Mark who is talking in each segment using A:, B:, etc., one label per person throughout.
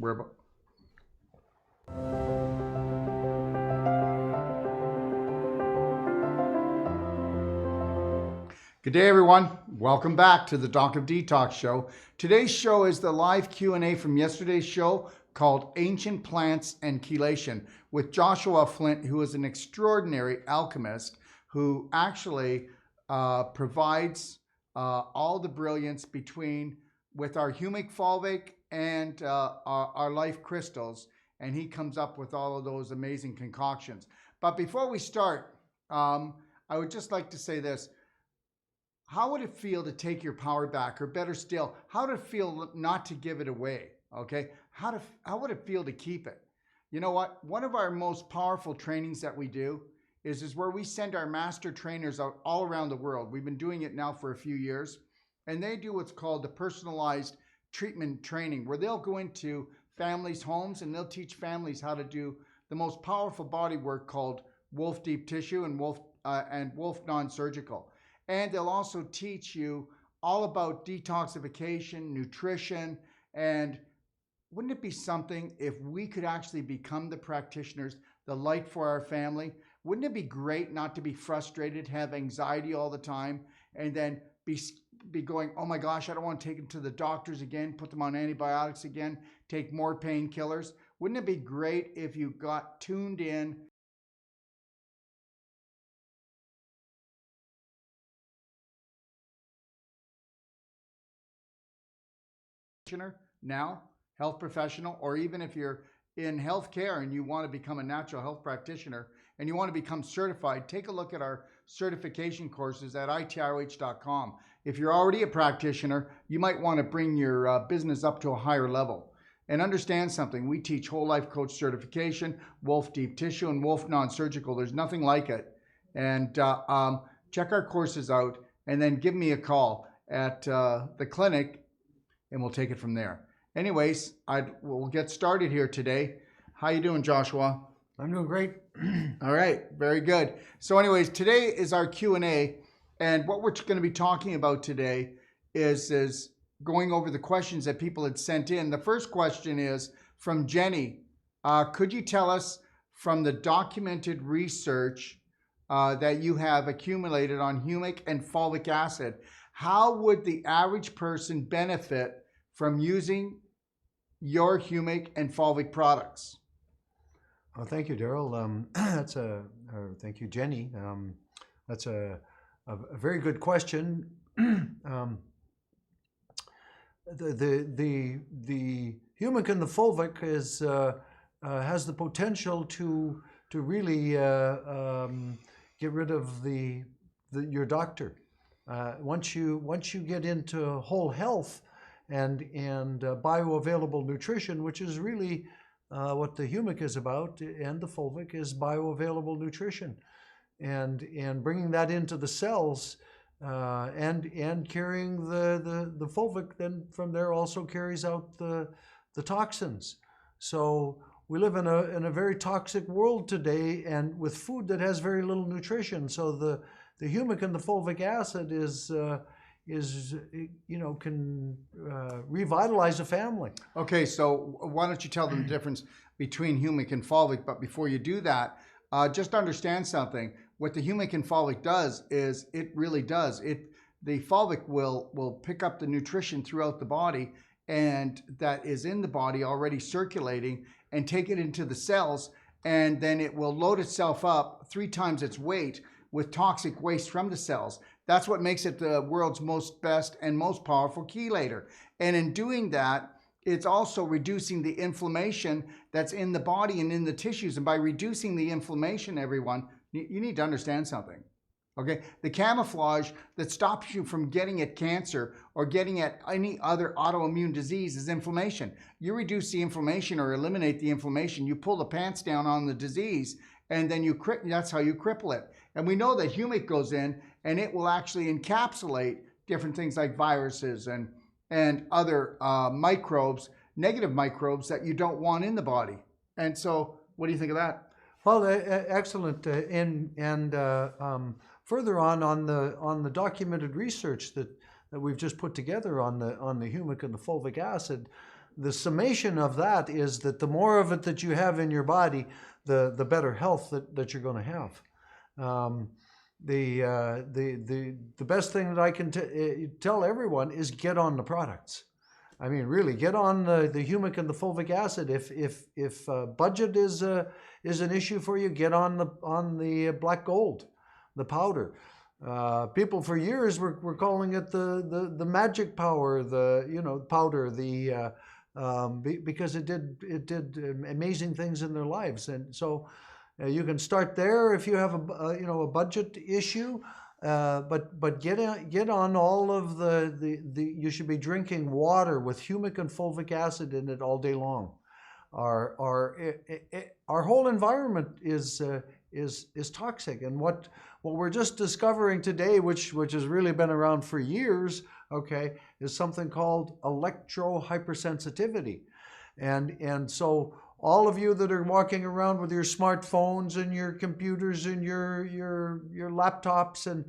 A: We're about... Good day, everyone. Welcome back to the Doc of Detox show. Today's show is the live Q&A from yesterday's show called Ancient Plants and Chelation with Joshua Flint, who is an extraordinary alchemist who actually provides all the brilliance with our humic, fulvic, and our life crystals, and he comes up with all of those amazing concoctions. But before we start, I would just like to say this. How would it feel to take your power back? Or better still, how would it feel not to give it away? Okay, how would it feel to keep it? You know what? One of our most powerful trainings that we do is where we send our master trainers out all around the world. We've been doing it now for a few years, and they do what's called the personalized treatment training, where they'll go into families' homes and they'll teach families how to do the most powerful body work called Wolfe Deep Tissue and Wolfe Non-Surgical. And they'll also teach you all about detoxification, nutrition, and wouldn't it be something if we could actually become the practitioners, the light for our family? Wouldn't it be great not to be frustrated, have anxiety all the time, and then be going, oh my gosh, I don't want to take them to the doctors again, put them on antibiotics again, take more painkillers? Wouldn't it be great if you got tuned in now, health professional, or even if you're in healthcare and you want to become a natural health practitioner and you want to become certified, take a look at our certification courses at itiroh.com. If you're already a practitioner, you might want to bring your business up to a higher level. And understand something, we teach whole life coach certification, Wolfe Deep Tissue, and Wolfe Non-Surgical. There's nothing like it. And check our courses out and then give me a call at the clinic and we'll take it from there. Anyways, we'll get started here today. How you doing, Joshua?
B: I'm doing great.
A: All right, very good. So anyways, today is our Q&A, and what we're going to be talking about today is going over the questions that people had sent in. The first question is from Jenny. Could you tell us from the documented research that you have accumulated on humic and fulvic acid, how would the average person benefit from using your humic and fulvic products?
B: Well, thank you, Darrell. Thank you, Jenny. That's a very good question. The humic and the fulvic has the potential to really get rid of your doctor. Once you get into whole health and bioavailable nutrition, which is really what the humic is about, and the fulvic is bioavailable nutrition, and bringing that into the cells, and carrying the fulvic then from there also carries out the toxins. So we live in a very toxic world today, and with food that has very little nutrition. So the humic and the fulvic acid can revitalize a family.
A: Okay, so why don't you tell them the difference between humic and fulvic? But before you do that, just understand something. What the humic and fulvic does is the fulvic will pick up the nutrition throughout the body and that is in the body already circulating and take it into the cells, and then it will load itself up 3 times its weight with toxic waste from the cells. That's what makes it the world's best and most powerful chelator. And in doing that, it's also reducing the inflammation that's in the body and in the tissues. And by reducing the inflammation, everyone, you need to understand something. Okay, the camouflage that stops you from getting at cancer or getting at any other autoimmune disease is inflammation. You reduce the inflammation or eliminate the inflammation, you pull the pants down on the disease, and then that's how you cripple it. And we know that humic goes in and it will actually encapsulate different things like viruses and other microbes, negative microbes that you don't want in the body. And so, what do you think of that?
B: Well, excellent. Further on the documented research that we've just put together on the humic and the fulvic acid, the summation of that is that the more of it that you have in your body, the better health that you're going to have. The best thing that I can tell everyone is get on the products. I mean, really, get on the humic and the fulvic acid. If budget is an issue for you, get on the black gold, the powder. People for years were calling it the magic power, powder, because it did amazing things in their lives. And so you can start there if you have a budget issue. But get on all of the you should be drinking water with humic and fulvic acid in it all day long. Our whole environment is toxic, and what we're just discovering today, which has really been around for years, okay, is something called electro-hypersensitivity, and so all of you that are walking around with your smartphones and your computers and your laptops and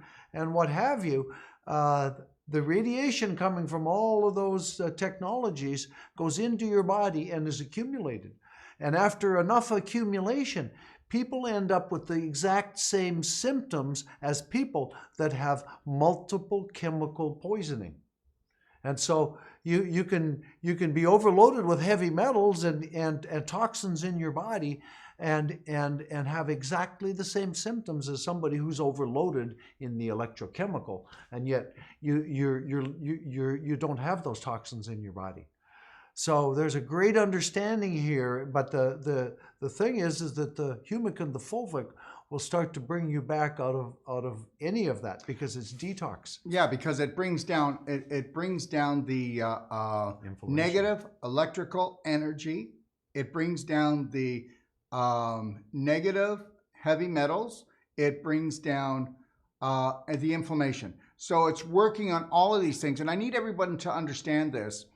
B: what have you, the radiation coming from all of those technologies goes into your body and is accumulated. And after enough accumulation, people end up with the exact same symptoms as people that have multiple chemical poisoning. And so you can be overloaded with heavy metals and toxins in your body and have exactly the same symptoms as somebody who's overloaded in the electrochemical, and yet you don't have those toxins in your body. So there's a great understanding here, but the thing is that the humic and the fulvic will start to bring you back out of any of that, because it's detox.
A: Yeah, because it brings down the negative electrical energy. It brings down the negative heavy metals. It brings down the inflammation. So it's working on all of these things, and I need everyone to understand this.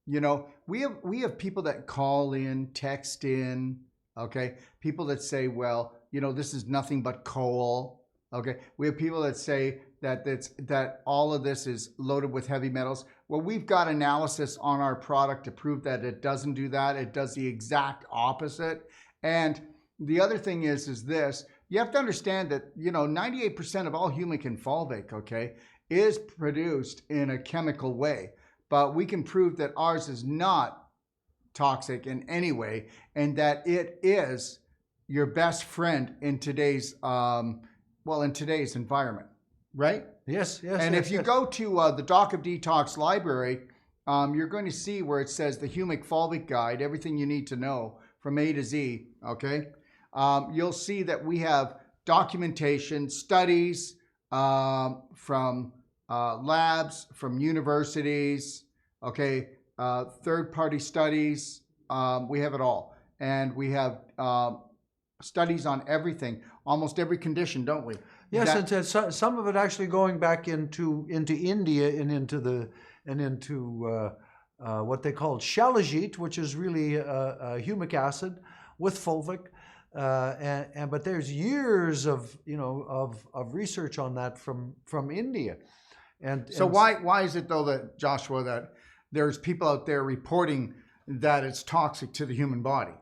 A: You know, we have people that call in, text in, okay? People that say, well, you know, this is nothing but coal, okay? We have people that say that all of this is loaded with heavy metals. Well, we've got analysis on our product to prove that it doesn't do that. It does the exact opposite. And the other thing is this, you have to understand that, you know, 98% of all humic and fulvic, okay, is produced in a chemical way. But we can prove that ours is not toxic in any way, and that it is your best friend in today's environment, right?
B: Yes.
A: And if you go to the Doc of Detox library, you're going to see where it says the humic fulvic guide, everything you need to know from A to Z, okay? You'll see that we have documentation, studies from labs, from universities, okay, third-party studies, we have it all. And we have studies on everything, almost every condition, don't we?
B: Yes, and some of it actually going back into India and into what they call Chelation, which is really humic acid with fulvic, but there's years of research on that from India. And
A: so why is it though that, Joshua, that there's people out there reporting that it's toxic to the human body?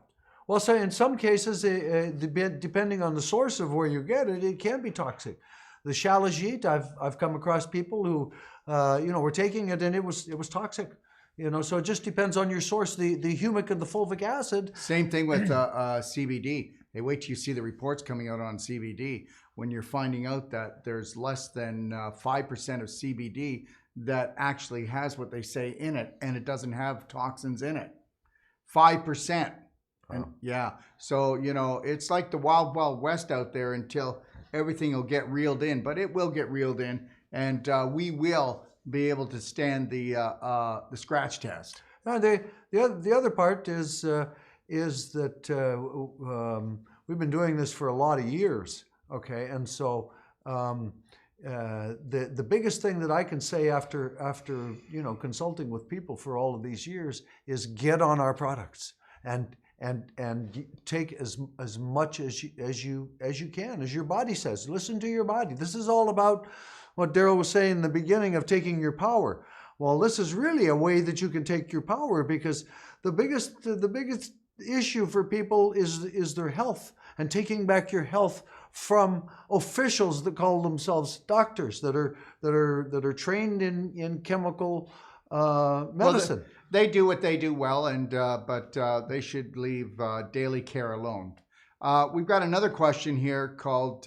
B: Well, so in some cases, depending on the source of where you get it, it can be toxic. The Chelation, I've come across people who were taking it and it was toxic. You know, so it just depends on your source. The humic and the fulvic acid.
A: Same thing with CBD. Hey, wait till you see the reports coming out on CBD when you're finding out that there's less than 5% of CBD that actually has what they say in it, and it doesn't have toxins in it. 5%. And yeah, so, you know, it's like the wild, wild west out there until everything will get reeled in, but it will get reeled in, and we will be able to stand the scratch test.
B: Now, the other part is that we've been doing this for a lot of years, okay, and so the biggest thing that I can say after consulting with people for all of these years is get on our products and take as much as you can, as your body says. Listen to your body. This is all about what Darrell was saying in the beginning of taking your power. Well, this is really a way that you can take your power, because the biggest issue for people is their health, and taking back your health from officials that call themselves doctors, that are trained in chemical medicine.
A: Well, they do what they do well, and but they should leave daily care alone. We've got another question here called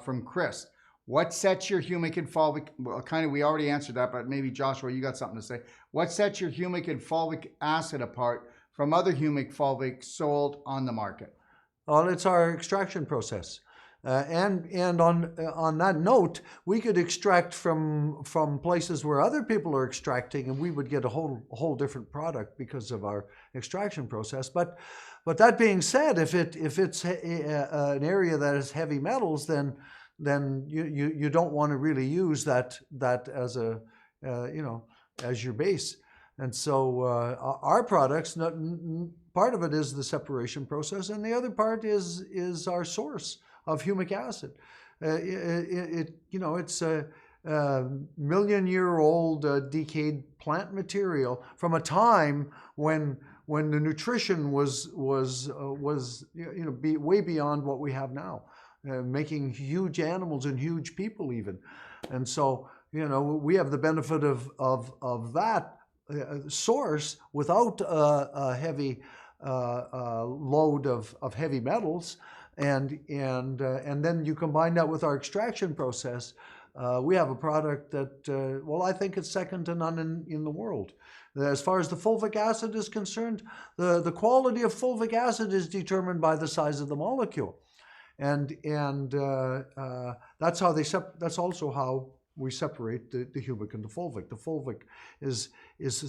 A: from Chris. What sets your humic and fulvic? Well, kind of, we already answered that, but maybe Joshua, you got something to say. What sets your humic and fulvic acid apart from other humic fulvic sold on the market?
B: Well, it's our extraction process. And on that note, we could extract from places where other people are extracting, and we would get a whole different product because of our extraction process. But that being said, if it's an area that has heavy metals, then you don't want to really use that as a as your base. And so our products, part of it is the separation process, and the other part is our source of humic acid. It's a million-year-old decayed plant material from a time when the nutrition was way beyond what we have now, making huge animals and huge people even. And so we have the benefit of that source without a heavy load of heavy metals. And then you combine that with our extraction process, we have a product that, I think it's second to none in the world. As far as the fulvic acid is concerned, the quality of fulvic acid is determined by the size of the molecule, and that's how that's also how we separate the humic and the fulvic. The fulvic is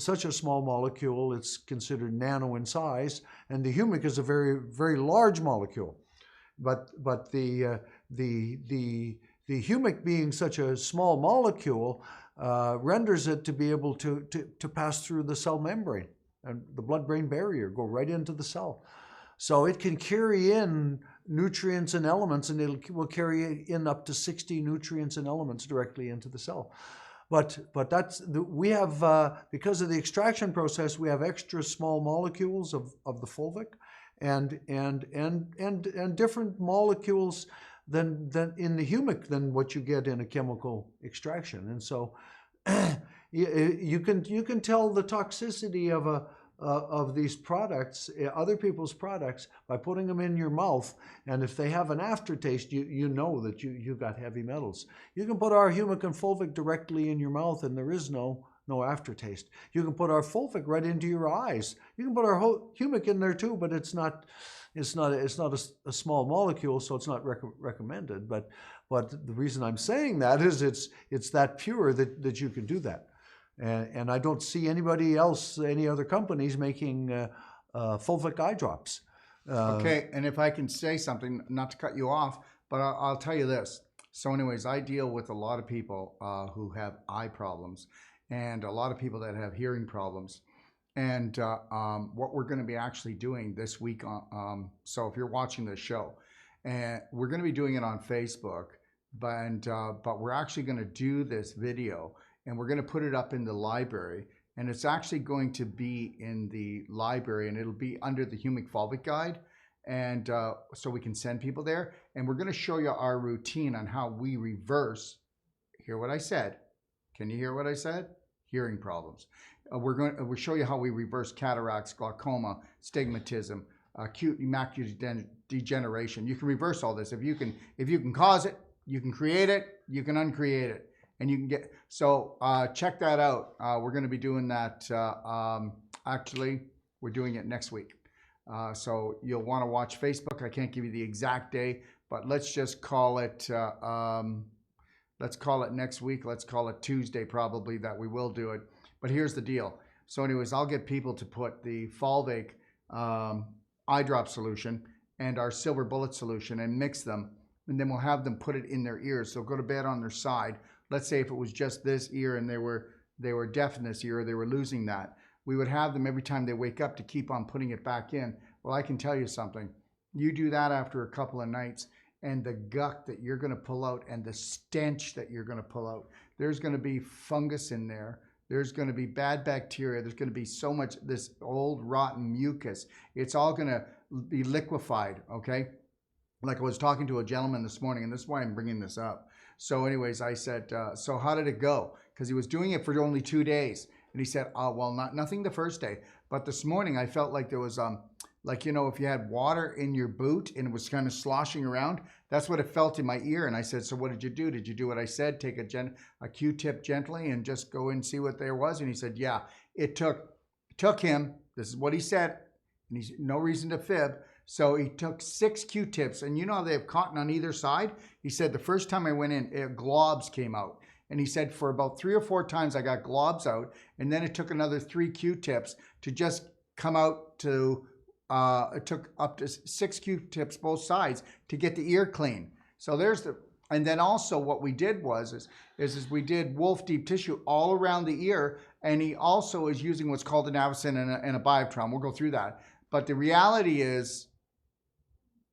B: such a small molecule; it's considered nano in size, and the humic is a very, very large molecule. But the humic, being such a small molecule, renders it to be able to pass through the cell membrane and the blood-brain barrier, go right into the cell. So it can carry in nutrients and elements, and it will carry in up to 60 nutrients and elements directly into the cell. But we have, because of the extraction process, we have extra small molecules of the fulvic, and different molecules than in the humic than what you get in a chemical extraction. And so you can tell the toxicity of these products, other people's products, by putting them in your mouth. And if they have an aftertaste, you know that you got heavy metals. You can put our humic and fulvic directly in your mouth, and there is no aftertaste. You can put our fulvic right into your eyes. You can put our humic in there too, but it's not a small molecule, so it's not recommended. But the reason I'm saying that is it's that pure that you can do that. And I don't see anybody else, any other companies making fulvic eye drops.
A: Okay, and if I can say something, not to cut you off, but I'll tell you this. So anyways, I deal with a lot of people who have eye problems, and a lot of people that have hearing problems. And what we're going to be actually doing this week, so if you're watching this show, and we're going to be doing it on Facebook, but we're actually going to do this video, and we're going to put it up in the library, and it's actually going to be in the library, and it'll be under the humic fulvic guide, and so we can send people there, and we're going to show you our routine on how we reverse. Hear what I said? Can you hear what I said? Hearing problems. We'll show you how we reverse cataracts, glaucoma, stigmatism, acute macular degeneration. You can reverse all this. If you can cause it, you can create it, you can uncreate it, and you can get. So check that out. We're going to be doing that. Actually, we're doing it next week. So you'll want to watch Facebook. I can't give you the exact day, but let's just call it. Let's call it next week. Let's call it Tuesday, probably, that we will do it. But here's the deal. So anyways, I'll get people to put the fulvic eye drop solution and our silver bullet solution and mix them, and then we'll have them put it in their ears. So go to bed on their side. Let's say if it was just this ear and they were deaf in this ear, or they were losing that, we would have them every time they wake up to keep on putting it back in. Well, I can tell you something. You do that after a couple of nights, and the gunk that you're going to pull out and the stench that you're going to pull out, there's going to be fungus in there there's going to be bad bacteria. There's going to be so much this old rotten mucus. It's all going to be liquefied, okay? Like I was talking to a gentleman this morning, and this is why I'm bringing this up. So anyways, I said, so how did it go? Because he was doing it for only 2 days. And he said, well, nothing the first day. But this morning I felt like there was, like, you know, if you had water in your boot and it was kind of sloshing around, that's what it felt in my ear. And I said, so what did you do? Did you do what I said? Take a Q-tip gently and just go and see what there was? And he said, yeah, it took him, this is what he said, and he's no reason to fib. So he took 6 Q-tips, and you know how they have cotton on either side? He said the first time I went in, globs came out. And he said for about 3 or 4 times I got globs out, and then it took another 3 Q-tips to just come out to, it took up to 6 Q-tips both sides to get the ear clean. So there's the, and then also what we did was, is we did Wolfe deep tissue all around the ear, and he also is using what's called an Avicin and a Biotron. We'll go through that. But the reality is,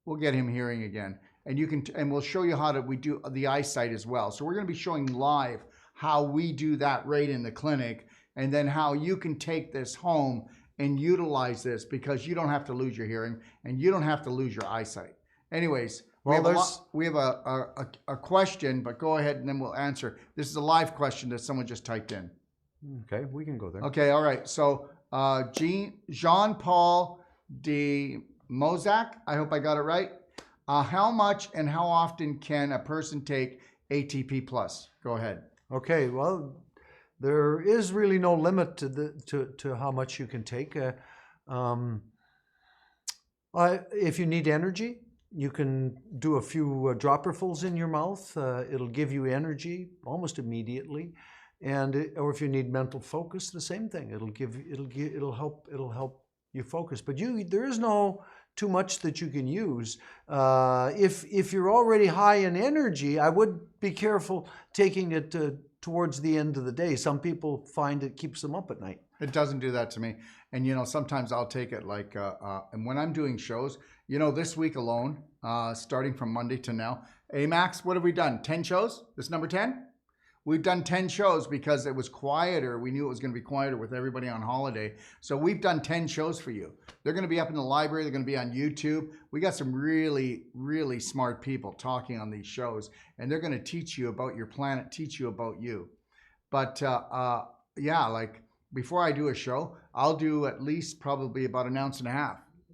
A: we'll get him hearing again. And you can, and we'll show you how we do the eyesight as well. So we're going to be showing live how we do that right in the clinic, and then how you can take this home and utilize this, because you don't have to lose your hearing and you don't have to lose your eyesight. Anyways, we have a question, but go ahead and then we'll answer. This is a live question that someone just typed in.
B: Okay, we can go there.
A: Okay, all right. So Jean-Paul de Mozak, I hope I got it right. How much and how often can a person take ATP plus? Go ahead.
B: Okay, well, there is really no limit to how much you can take. If you need energy, you can do a few dropperfuls in your mouth. It'll give you energy almost immediately. Or if you need mental focus, the same thing. It'll help you focus. But there is no too much that you can use. If you're already high in energy, I would be careful taking it towards the end of the day. Some people find it keeps them up at night.
A: It doesn't do that to me. And, you know, sometimes I'll take it like, and when I'm doing shows, you know, this week alone, starting from Monday to now, Max, what have we done? 10 shows? This number 10? We've done 10 shows because it was quieter. We knew it was going to be quieter with everybody on holiday. So we've done 10 shows for you. They're going to be up in the library. They're going to be on YouTube. We got some really, really smart people talking on these shows, and they're going to teach you about your planet, teach you about you. But yeah, like before I do a show, I'll do at least probably about 1.5 ounces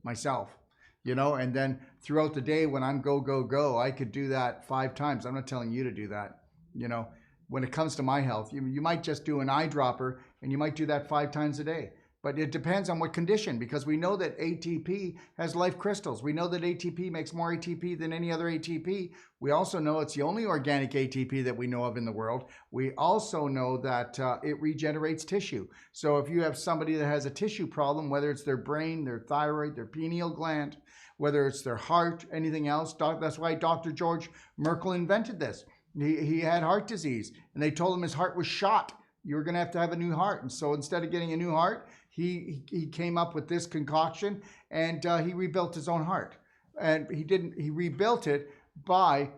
A: myself, you know, and then throughout the day when I'm go, I could do that 5 times. I'm not telling you to do that, you know. When it comes to my health, you might just do an eyedropper and you might do that 5 times a day. But it depends on what condition, because we know that ATP has life crystals. We know that ATP makes more ATP than any other ATP. We also know it's the only organic ATP that we know of in the world. We also know that it regenerates tissue. So if you have somebody that has a tissue problem, whether it's their brain, their thyroid, their pineal gland, whether it's their heart, anything else, that's why Dr. George Merkel invented this. He had heart disease, and they told him his heart was shot. You were going to have a new heart. And so instead of getting a new heart, he came up with this concoction, and he rebuilt his own heart. And he rebuilt it by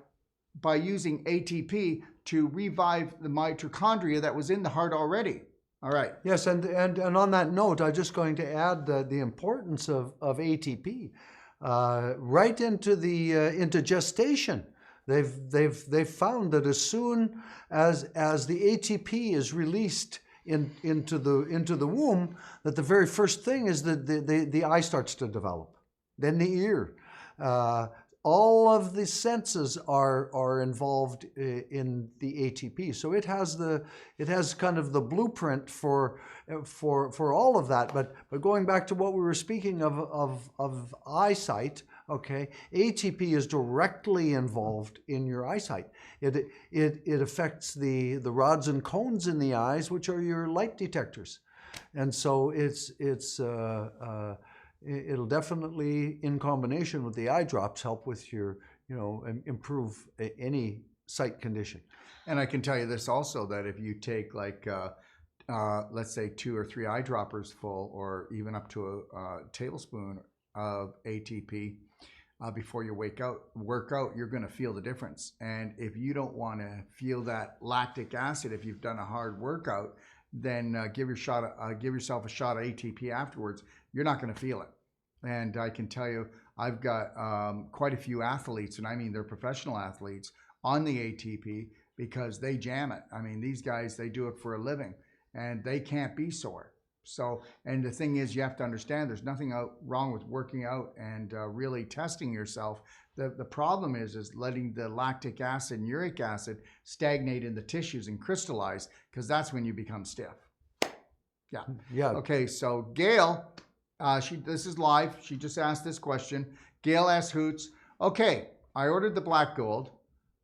A: using ATP to revive the mitochondria that was in the heart already. All right.
B: Yes, and on that note, I'm just going to add the importance of ATP right into gestation. They've found that as soon as the ATP is released into the womb, that the very first thing is that the eye starts to develop, then the ear. All of the senses are involved in the ATP. So it has kind of the blueprint for all of that. But going back to what we were speaking of eyesight. Okay, ATP is directly involved in your eyesight. It affects the rods and cones in the eyes, which are your light detectors, and so it'll definitely, in combination with the eye drops, help with your, you know, improve any sight condition.
A: And I can tell you this also, that if you take like let's say 2 or 3 eyedroppers full, or even up to a tablespoon of ATP. Before you work out, you're going to feel the difference. And if you don't want to feel that lactic acid, if you've done a hard workout, then give yourself a shot of ATP afterwards. You're not going to feel it. And I can tell you, I've got quite a few athletes, and I mean they're professional athletes, on the ATP because they jam it. I mean, these guys, they do it for a living, and they can't be sore. So, and the thing is, you have to understand there's nothing wrong with working out and really testing yourself. The problem is letting the lactic acid and uric acid stagnate in the tissues and crystallize, because that's when you become stiff. Yeah.
B: Yeah.
A: Okay, so Gail, this is live. She just asked this question. Gail asks Hoots, okay, I ordered the black gold.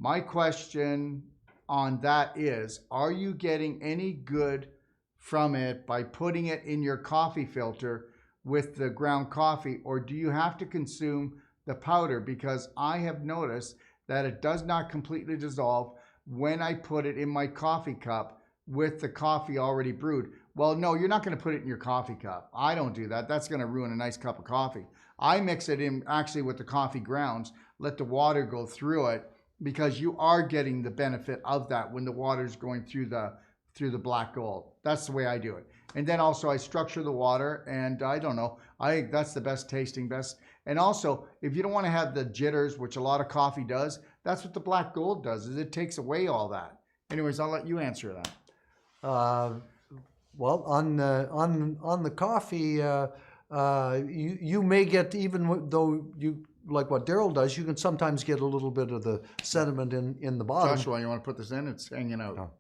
A: My question on that is, are you getting any good from it by putting it in your coffee filter with the ground coffee, or do you have to consume the powder? Because I have noticed that it does not completely dissolve when I put it in my coffee cup with the coffee already brewed. Well, no, you're not going to put it in your coffee cup. I don't do that. That's going to ruin a nice cup of coffee. I mix it in actually with the coffee grounds, let the water go through it, because you are getting the benefit of that when the water is going through the black gold. That's the way I do it. And then also I structure the water, and I don't know, I think that's the best tasting, best. And also, if you don't want to have the jitters, which a lot of coffee does, that's what the black gold does, is it takes away all that. Anyways, I'll let you answer that.
B: Well, on the coffee, you may get, even though you, like what Darrell does, you can sometimes get a little bit of the sediment in the bottom.
A: Joshua, you want to put this in? It's hanging out.
B: Oh.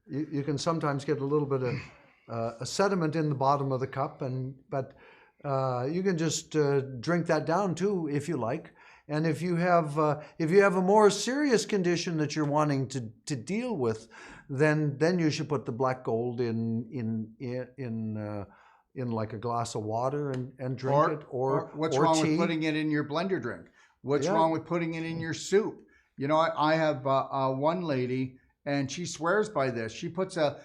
B: You can sometimes get a little bit of a sediment in the bottom of the cup, but you can just drink that down too if you like. And if you have a more serious condition that you're wanting to deal with, then you should put the black gold in like a glass of water and drink it, or
A: what's
B: or
A: wrong
B: tea.
A: with putting it in your blender drink? What's wrong with putting it in your soup? You know, I have one lady, and she swears by this. She puts a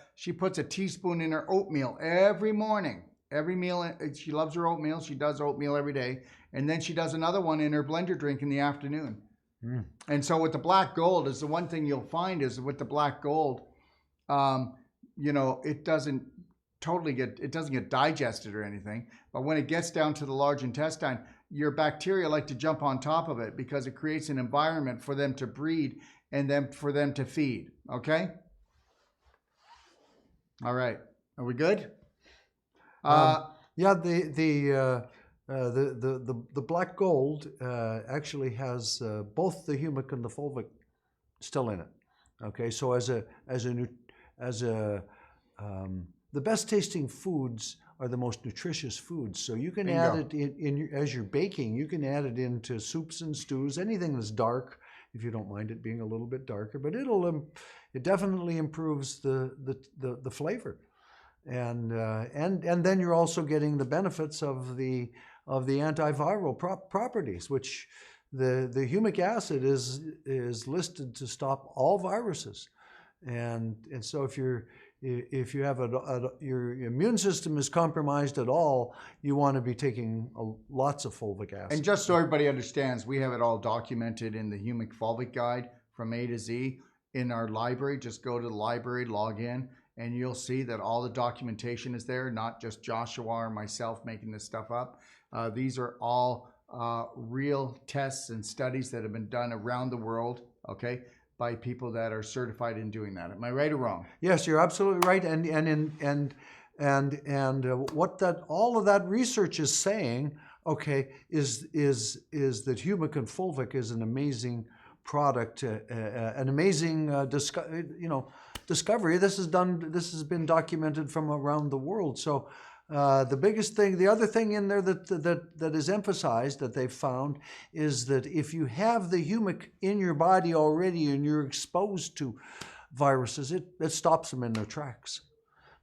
A: teaspoon in her oatmeal every morning. Every meal, she loves her oatmeal. She does oatmeal every day. And then she does another one in her blender drink in the afternoon. Mm. And so with the black gold, is the one thing you'll find is with the black gold, you know, it doesn't get digested or anything. But when it gets down to the large intestine, your bacteria like to jump on top of it because it creates an environment for them to breed and then for them to feed. Okay? All right. Are we good?
B: Yeah, the black gold actually has both the humic and the fulvic still in it. Okay, so the best tasting foods are the most nutritious foods. So you can add it in as you're baking. You can add it into soups and stews, anything that's dark, if you don't mind it being a little bit darker. But it definitely improves the flavor. And then you're also getting the benefits of the antiviral properties, which the humic acid is listed to stop all viruses, and so if you have your immune system is compromised at all, you want to be taking lots of fulvic acid.
A: And just so everybody understands, we have it all documented in the humic fulvic guide from A to Z in our library. Just go to the library, log in, and you'll see that all the documentation is there, not just Joshua or myself making this stuff up. These are all real tests and studies that have been done around the world, okay, by people that are certified in doing that. Am I right or wrong?
B: Yes, you're absolutely right. And what all of that research is saying, okay, is that humic and fulvic is an amazing product, an amazing discovery. This has been documented from around the world. So the other thing in there that is emphasized that they've found is that if you have the humic in your body already and you're exposed to viruses, it stops them in their tracks.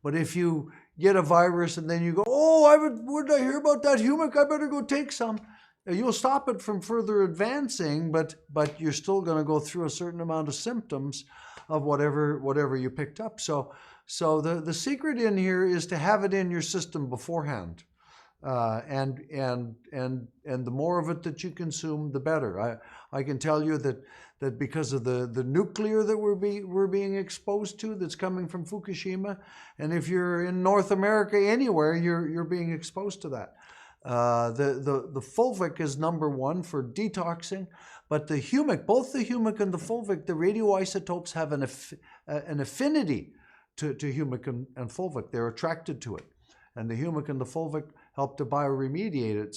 B: But if you get a virus and then you go, what did I hear about that humic? I better go take some. You'll stop it from further advancing, but you're still going to go through a certain amount of symptoms of whatever you picked up. So the secret in here is to have it in your system beforehand, and the more of it that you consume, the better. I can tell you that because of the nuclear that we're being exposed to that's coming from Fukushima, and if you're in North America anywhere, you're being exposed to that. The fulvic is number one for detoxing, but the humic, both the humic and the fulvic, the radioisotopes have an affinity to humic and fulvic. They're attracted to it, and the humic and the fulvic help to bioremediate it.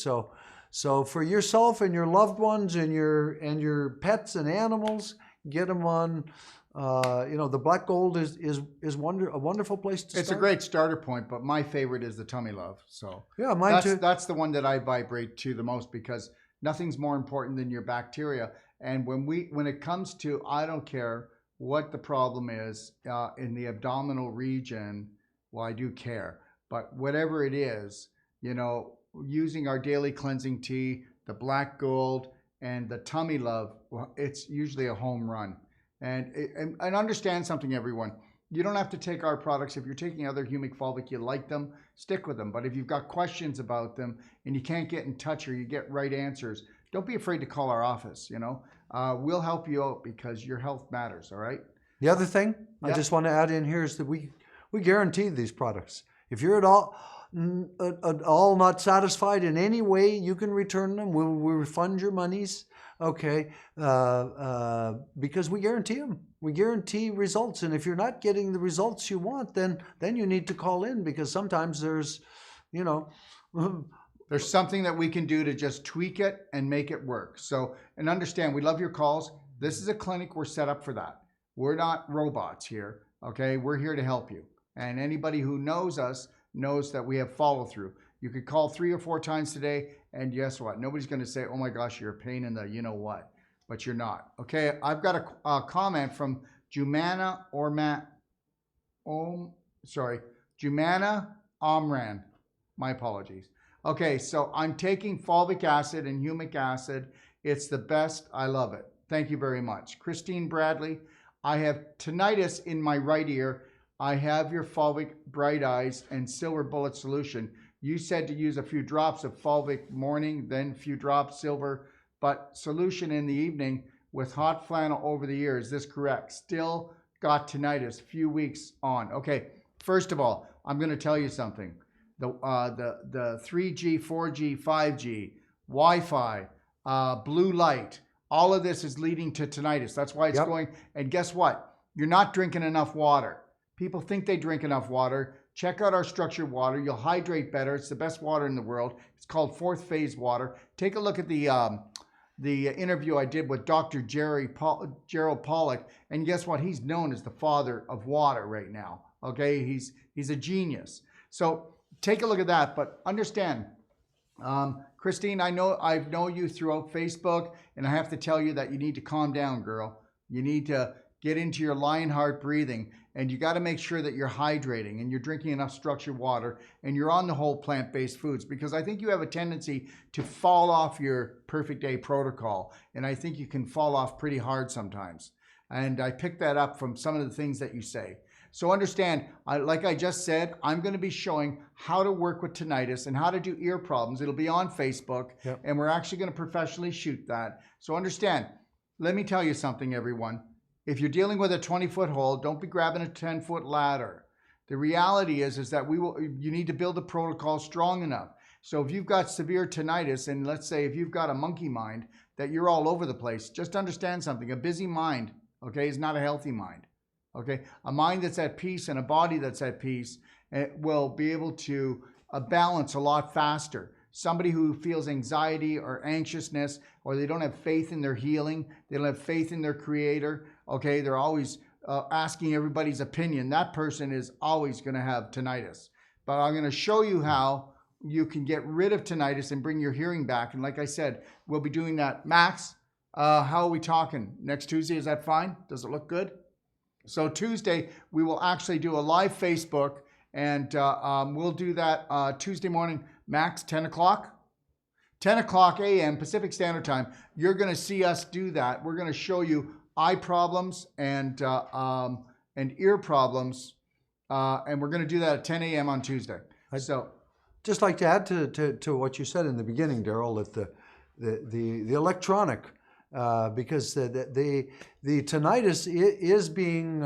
B: So for yourself and your loved ones and your pets and animals, get them on. The black gold is a wonderful place to start.
A: It's a great starter point, but my favorite is the tummy love. So
B: yeah, mine too.
A: That's the one that I vibrate to the most, because nothing's more important than your bacteria. And when it comes to, I don't care what the problem is in the abdominal region. Well, I do care, but whatever it is, using our daily cleansing tea, the black gold, and the tummy love, well, it's usually a home run. And understand something, everyone. You don't have to take our products. If you're taking other humic fulvic, you like them, stick with them. But if you've got questions about them and you can't get in touch or you get right answers, don't be afraid to call our office. We'll help you out, because your health matters. All right.
B: The other thing I just want to add in here is that we guarantee these products. If you're at all not satisfied in any way, you can return them. We'll refund your monies. Okay, because we guarantee them. We guarantee results, and if you're not getting the results you want, then you need to call in, because sometimes there's
A: something that we can do to just tweak it and make it work. So, and understand, we love your calls. This is a clinic. We're set up for that. We're not robots here. Okay, we're here to help you. And anybody who knows us knows that we have follow through. You could call 3 or 4 times today, and guess what? Nobody's going to say, oh my gosh, you're a pain in the you-know-what, but you're not. Okay, I've got a comment from Jumana Omran. My apologies. Okay, so I'm taking fulvic acid and humic acid. It's the best. I love it. Thank you very much. Christine Bradley, I have tinnitus in my right ear. I have your fulvic bright eyes and silver bullet solution. You said to use a few drops of fulvic morning, then a few drops silver, but solution in the evening with hot flannel over the ear. Is this correct? Still got tinnitus, few weeks on. Okay, first of all, I'm going to tell you something. The 3G, 4G, 5G, Wi-Fi, blue light, all of this is leading to tinnitus. That's why it's going. And guess what? You're not drinking enough water. People think they drink enough water. Check out our structured water. You'll hydrate better. It's the best water in the world. It's called fourth phase water. Take a look at the interview I did with Dr. Gerald Pollack, and guess what? He's known as the father of water right now. Okay, he's a genius. So take a look at that. But understand, Christine, I know you throughout Facebook, and I have to tell you that you need to calm down, girl. You need to get into your Lionheart breathing. And you got to make sure that you're hydrating and you're drinking enough structured water and you're on the whole plant-based foods, because I think you have a tendency to fall off your perfect day protocol. And I think you can fall off pretty hard sometimes. And I picked that up from some of the things that you say. So understand, like I just said, I'm going to be showing how to work with tinnitus and how to do ear problems. It'll be on Facebook, and we're actually going to professionally shoot that. So understand, let me tell you something, everyone. If you're dealing with a 20-foot hole, don't be grabbing a 10-foot ladder. The reality is that you need to build a protocol strong enough. So if you've got severe tinnitus, and let's say if you've got a monkey mind that you're all over the place, just understand something. A busy mind, okay, is not a healthy mind. Okay, a mind that's at peace and a body that's at peace will be able to balance a lot faster. Somebody who feels anxiety or anxiousness, or they don't have faith in their healing, they don't have faith in their creator, okay, they're always asking everybody's opinion, that person is always going to have tinnitus. But I'm going to show you how you can get rid of tinnitus and bring your hearing back. And like I said, we'll be doing that. Max, how are we talking? Next Tuesday, is that fine? Does it look good? So Tuesday, we will actually do a live Facebook, and we'll do that Tuesday morning, Max, 10 o'clock? 10 o'clock a.m. Pacific Standard Time. You're going to see us do that. We're going to show you eye problems and ear problems, and we're going to do that at 10 a.m. on Tuesday. So,
B: just like to add to what you said in the beginning, Darrell, that the electronic because the tinnitus is being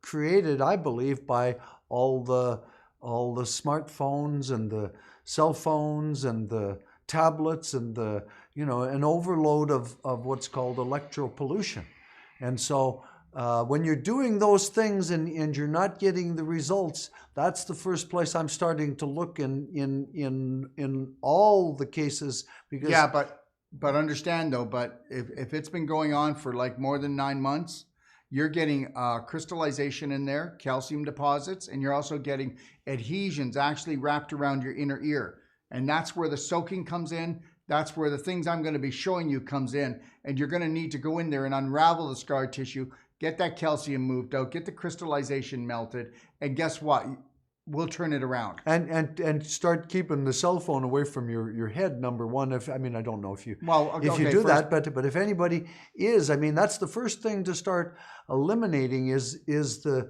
B: created, I believe, by all the smartphones and the cell phones and the tablets and the an overload of what's called electro pollution. And so when you're doing those things and you're not getting the results, that's the first place I'm starting to look in all the cases. Because
A: yeah, but understand though, but if it's been going on for like more than 9 months, you're getting crystallization in there, calcium deposits, and you're also getting adhesions actually wrapped around your inner ear. And that's where the soaking comes in. That's where the things I'm going to be showing you comes in. And you're going to need to go in there and unravel the scar tissue, get that calcium moved out, get the crystallization melted, and guess what? We'll turn it around.
B: And start keeping the cell phone away from your head, number one. I don't know if you
A: okay,
B: do that, but if anybody is, that's the first thing to start eliminating is the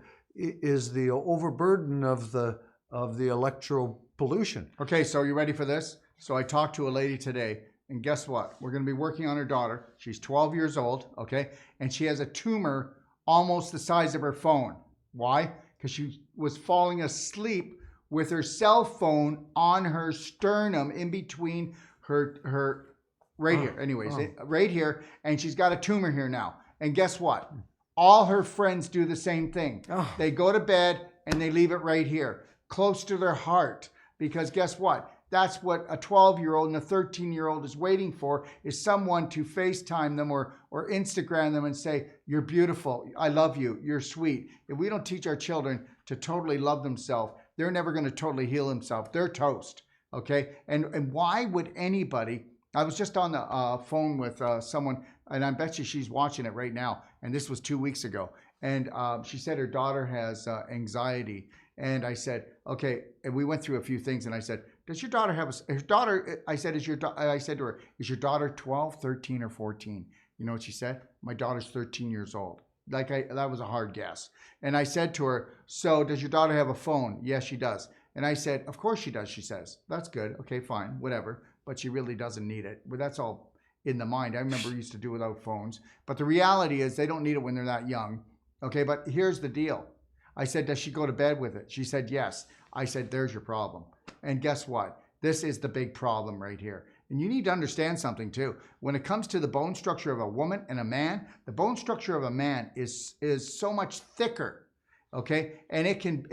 B: overburden of the electro pollution.
A: Okay, so you ready for this? So I talked to a lady today, and guess what? We're going to be working on her daughter. She's 12 years old, okay? And she has a tumor almost the size of her phone. Why? Because she was falling asleep with her cell phone on her sternum in between her right here. Anyways, right here, and she's got a tumor here now. And guess what? All her friends do the same thing. They go to bed and they leave it right here, close to their heart. Because guess what? That's what a 12-year-old and a 13-year-old is waiting for, is someone to FaceTime them or Instagram them and say, you're beautiful, I love you, you're sweet. If we don't teach our children to totally love themselves, they're never going to totally heal themselves. They're toast, okay? And why would anybody, I was just on the phone with someone, and I bet you she's watching it right now, and this was 2 weeks ago, and she said her daughter has anxiety. And I said, okay, and we went through a few things, and I said, does your daughter have her daughter, I said to her, is your daughter 12, 13, or 14? You know what she said? My daughter's 13 years old. That was a hard guess. And I said to her, so does your daughter have a phone? Yes, she does. And I said, of course she does, she says. That's good. Okay, fine, whatever. But she really doesn't need it. But that's all in the mind. I remember we used to do without phones. But the reality is they don't need it when they're that young. Okay, but here's the deal. I said, does she go to bed with it? She said, yes. I said, there's your problem. And guess what? This is the big problem right here. And you need to understand something too. When it comes to the bone structure of a woman and a man, the bone structure of a man is so much thicker, okay? And it can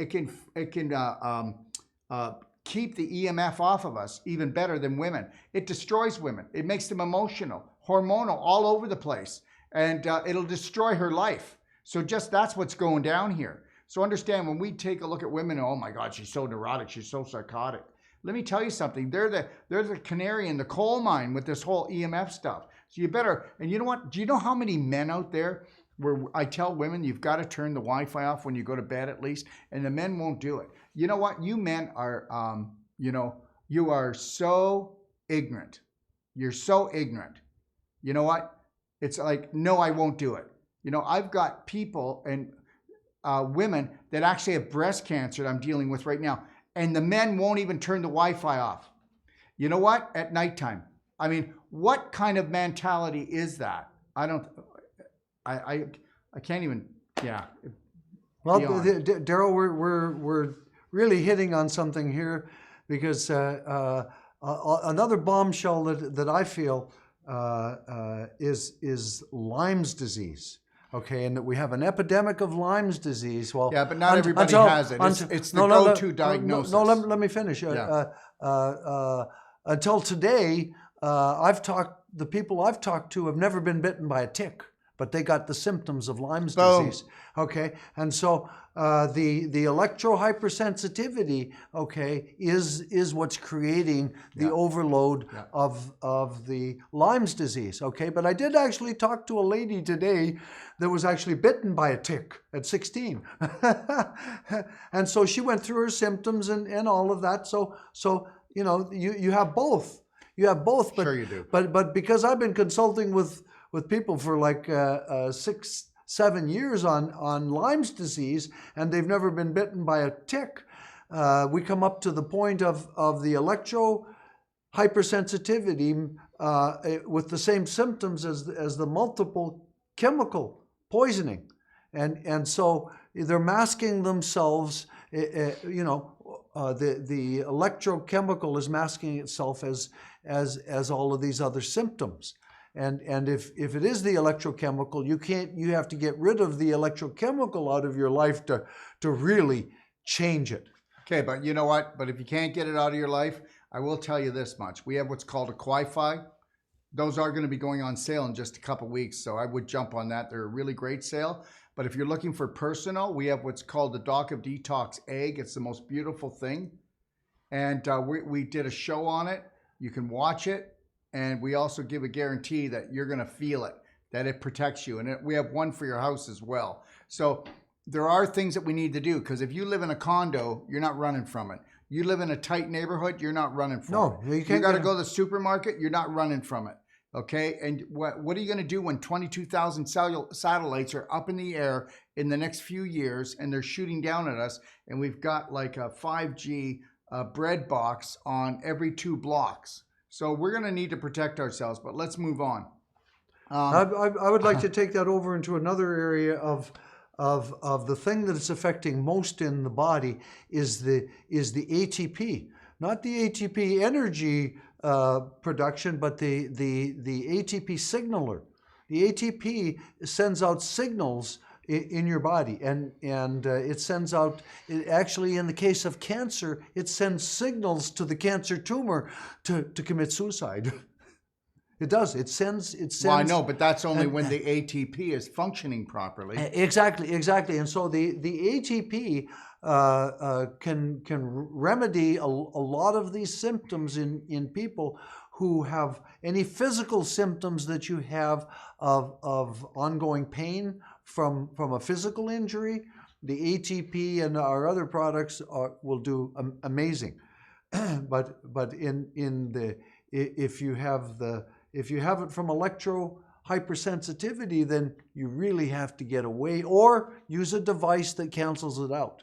A: keep the EMF off of us even better than women. It destroys women. It makes them emotional, hormonal, all over the place. And it'll destroy her life. So just that's what's going down here. So understand, when we take a look at women, oh my God, she's so neurotic, she's so psychotic. Let me tell you something. They're the canary in the coal mine with this whole EMF stuff. So you better, and you know what? Do you know how many men out there where I tell women you've got to turn the Wi-Fi off when you go to bed at least, and the men won't do it. You know what? You men are, you are so ignorant. You're so ignorant. You know what? It's like, no, I won't do it. You know, I've got people and women that actually have breast cancer that I'm dealing with right now, and the men won't even turn the Wi-Fi off. You know what? At nighttime. I mean, what kind of mentality is that? I can't even. Yeah.
B: Well, Darrell, we're really hitting on something here, because another bombshell that I feel is Lyme's disease. Okay, and that we have an epidemic of Lyme's disease. Well,
A: yeah, but not everybody has it. It's the go-to diagnosis.
B: Let me finish. Until today, the people I've talked to have never been bitten by a tick, but they got the symptoms of Lyme's disease. Okay, and so the electro-hypersensitivity, okay, is what's creating the overload of the Lyme's disease. Okay, but I did actually talk to a lady today that was actually bitten by a tick at 16. And so she went through her symptoms and all of that. So you know, you have both. You have both. But,
A: sure you do.
B: But because I've been consulting with people for like 6-7 years on Lyme's disease, and they've never been bitten by a tick, we come up to the point of the electro hypersensitivity with the same symptoms as the multiple chemical poisoning. And so they're masking themselves, the electrochemical is masking itself as all of these other symptoms. And if it is the electrochemical, you have to get rid of the electrochemical out of your life to really change it.
A: Okay, but you know what? But if you can't get it out of your life, I will tell you this much. We have what's called a Wi-Fi. Those are going to be going on sale in just a couple weeks, so I would jump on that. They're a really great sale. But if you're looking for personal, we have what's called the Doc of Detox egg. It's the most beautiful thing. And we did a show on it. You can watch it. And we also give a guarantee that you're going to feel it, that it protects you. And we have one for your house as well. So there are things that we need to do, because if you live in a condo, you're not running from it. You live in a tight neighborhood, you're not running from it. You got to go to the supermarket, you're not running from it. Okay, and what are you going to do when 22,000 satellites are up in the air in the next few years and they're shooting down at us, and we've got like a 5G bread box on every 2 blocks? So we're going to need to protect ourselves, but let's move on.
B: I would like to take that over into another area of the thing that is affecting most in the body is the ATP, not the ATP energy production, but the ATP signaler. The ATP sends out signals in your body, and it sends out, actually in the case of cancer, it sends signals to the cancer tumor to commit suicide. It does. It sends. Well,
A: I know, but that's only when the ATP is functioning properly.
B: Exactly. And so the ATP can remedy a lot of these symptoms in people who have any physical symptoms that you have of ongoing pain from a physical injury. The ATP and our other products will do amazing. But if you have it from electro hypersensitivity, then you really have to get away or use a device that cancels it out.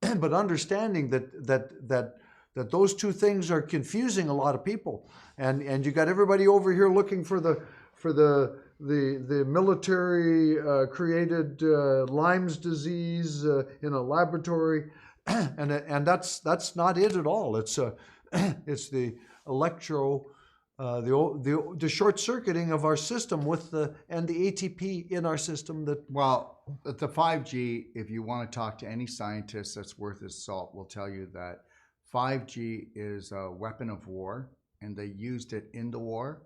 B: But understanding that those two things are confusing a lot of people, and you got everybody over here looking for the military created Lyme's disease in a laboratory, and that's not it at all. It's the electro. The short circuiting of our system and the ATP in our system
A: Well, the 5G, if you want to talk to any scientist that's worth his salt, will tell you that 5G is a weapon of war, and they used it in the war,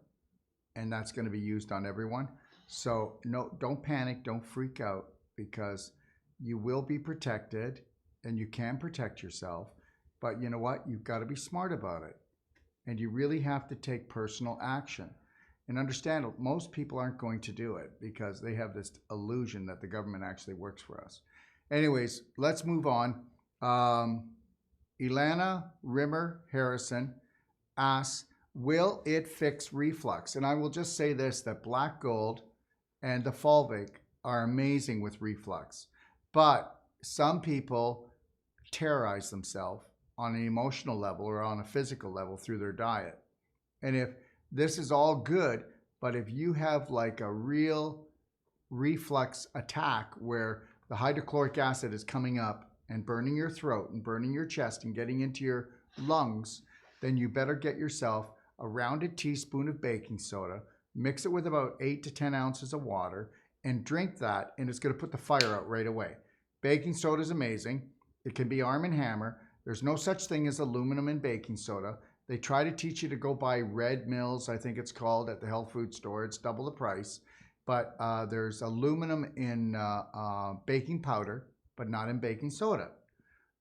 A: and that's going to be used on everyone. So no, don't panic, don't freak out, because you will be protected and you can protect yourself. But you know what? You've got to be smart about it. And you really have to take personal action. And understand, most people aren't going to do it because they have this illusion that the government actually works for us. Anyways, let's move on. Ilana Rimmer Harrison asks, will it fix reflux? And I will just say this, that black gold and the fulvic are amazing with reflux. But some people terrorize themselves on an emotional level or on a physical level through their diet. And if this is all good, but if you have like a real reflux attack where the hydrochloric acid is coming up and burning your throat and burning your chest and getting into your lungs, then you better get yourself a rounded teaspoon of baking soda, mix it with about 8 to 10 ounces of water, and drink that, and it's going to put the fire out right away. Baking soda is amazing. It can be Arm & Hammer. There's no such thing as aluminum in baking soda. They try to teach you to go buy Red Mills, I think it's called, at the health food store. It's double the price. But there's aluminum in baking powder, but not in baking soda.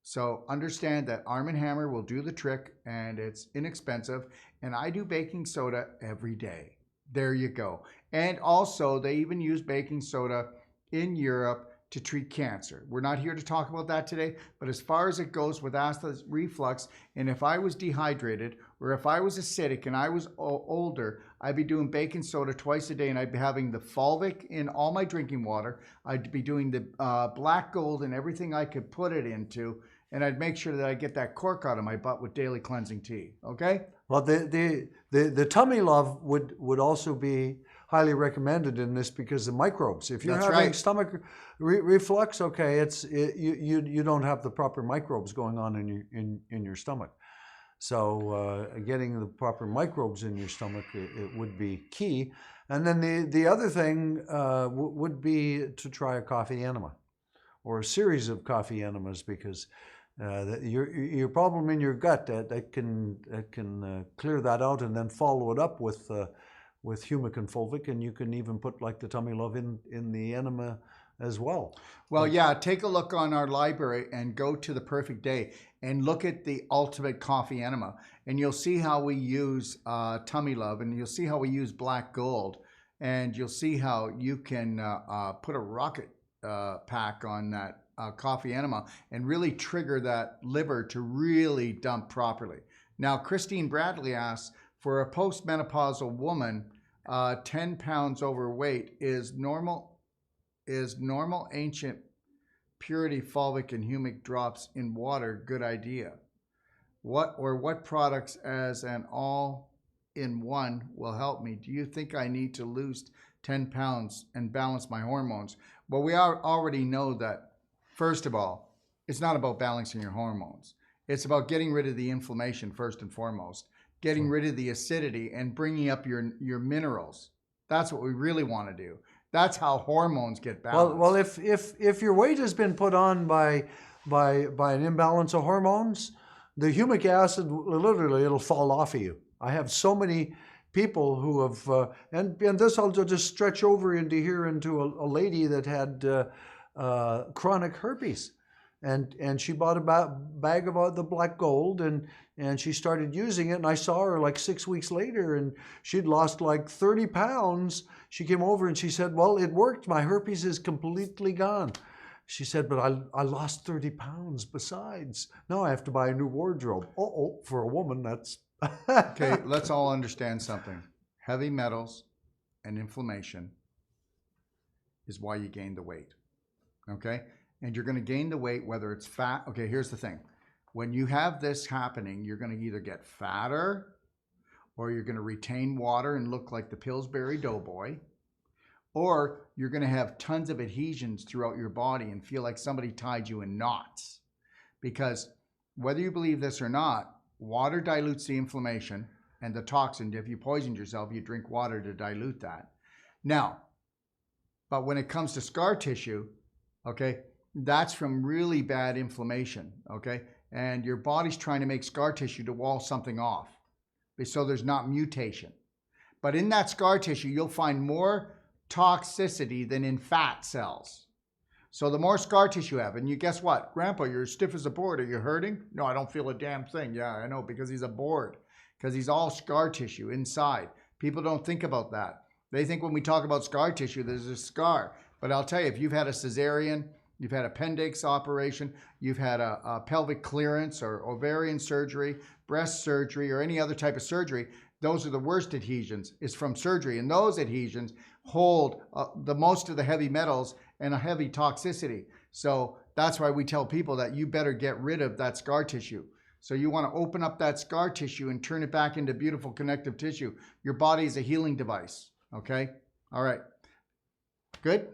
A: So understand that Arm & Hammer will do the trick, and it's inexpensive. And I do baking soda every day. There you go. And also, they even use baking soda in Europe to treat cancer. We're not here to talk about that today, but as far as it goes with acid reflux, and if I was dehydrated or if I was acidic and I was older, I'd be doing baking soda twice a day, and I'd be having the fulvic in all my drinking water. I'd be doing the black gold and everything I could put it into, and I'd make sure that I get that cork out of my butt with daily cleansing tea. Okay?
B: Well, the tummy love would also be highly recommended in this because the microbes. If you're
A: That's
B: having
A: right.
B: stomach reflux, okay, you don't have the proper microbes going on in your stomach. So getting the proper microbes in your stomach it would be key. And then the other thing would be to try a coffee enema or a series of coffee enemas, because your problem in your gut that can clear that out, and then follow it up with humic and fulvic, and you can even put like the tummy love in the enema as well.
A: Well, yeah, take a look on our library and go to the perfect day and look at the ultimate coffee enema, and you'll see how we use tummy love, and you'll see how we use black gold, and you'll see how you can put a rocket pack on that coffee enema and really trigger that liver to really dump properly. Now, Christine Bradley asks, for a postmenopausal woman, 10 pounds overweight, is normal ancient purity fulvic and humic drops in water good idea? What products as an all-in-one will help me? Do you think I need to lose 10 pounds and balance my hormones? Well, we already know that, first of all, it's not about balancing your hormones. It's about getting rid of the inflammation first and foremost, getting rid of the acidity and bringing up your minerals. That's what we really want to do. That's how hormones get balanced.
B: Well, if your weight has been put on by an imbalance of hormones, the humic acid, literally, it'll fall off of you. I have so many people who have, and this I'll just stretch over into a lady that had chronic herpes, and she bought a bag of the black gold, and she started using it, and I saw her like 6 weeks later, and she'd lost like 30 pounds. She came over and she said, well, it worked. My herpes is completely gone. She said, but I lost 30 pounds besides. Now I have to buy a new wardrobe. For a woman, that's...
A: Okay, let's all understand something. Heavy metals and inflammation is why you gain the weight. Okay? And you're going to gain the weight whether it's fat. Okay, here's the thing. When you have this happening, you're going to either get fatter, or you're going to retain water and look like the Pillsbury Doughboy, or you're going to have tons of adhesions throughout your body and feel like somebody tied you in knots. Because whether you believe this or not, water dilutes the inflammation and the toxin. If you poisoned yourself, you drink water to dilute that. Now, but when it comes to scar tissue, okay, that's from really bad inflammation, okay? And your body's trying to make scar tissue to wall something off, so there's not mutation. But in that scar tissue, you'll find more toxicity than in fat cells. So the more scar tissue you have, and you guess what? Grandpa, you're stiff as a board. Are you hurting? No, I don't feel a damn thing. Yeah, I know, because he's a board, because he's all scar tissue inside. People don't think about that. They think when we talk about scar tissue, there's a scar. But I'll tell you, if you've had a cesarean, you've had appendix operation, you've had a pelvic clearance or ovarian surgery, breast surgery, or any other type of surgery, those are the worst adhesions. It's from surgery. And those adhesions hold the most of the heavy metals and a heavy toxicity. So that's why we tell people that you better get rid of that scar tissue. So you want to open up that scar tissue and turn it back into beautiful connective tissue. Your body is a healing device. Okay? All right. Good?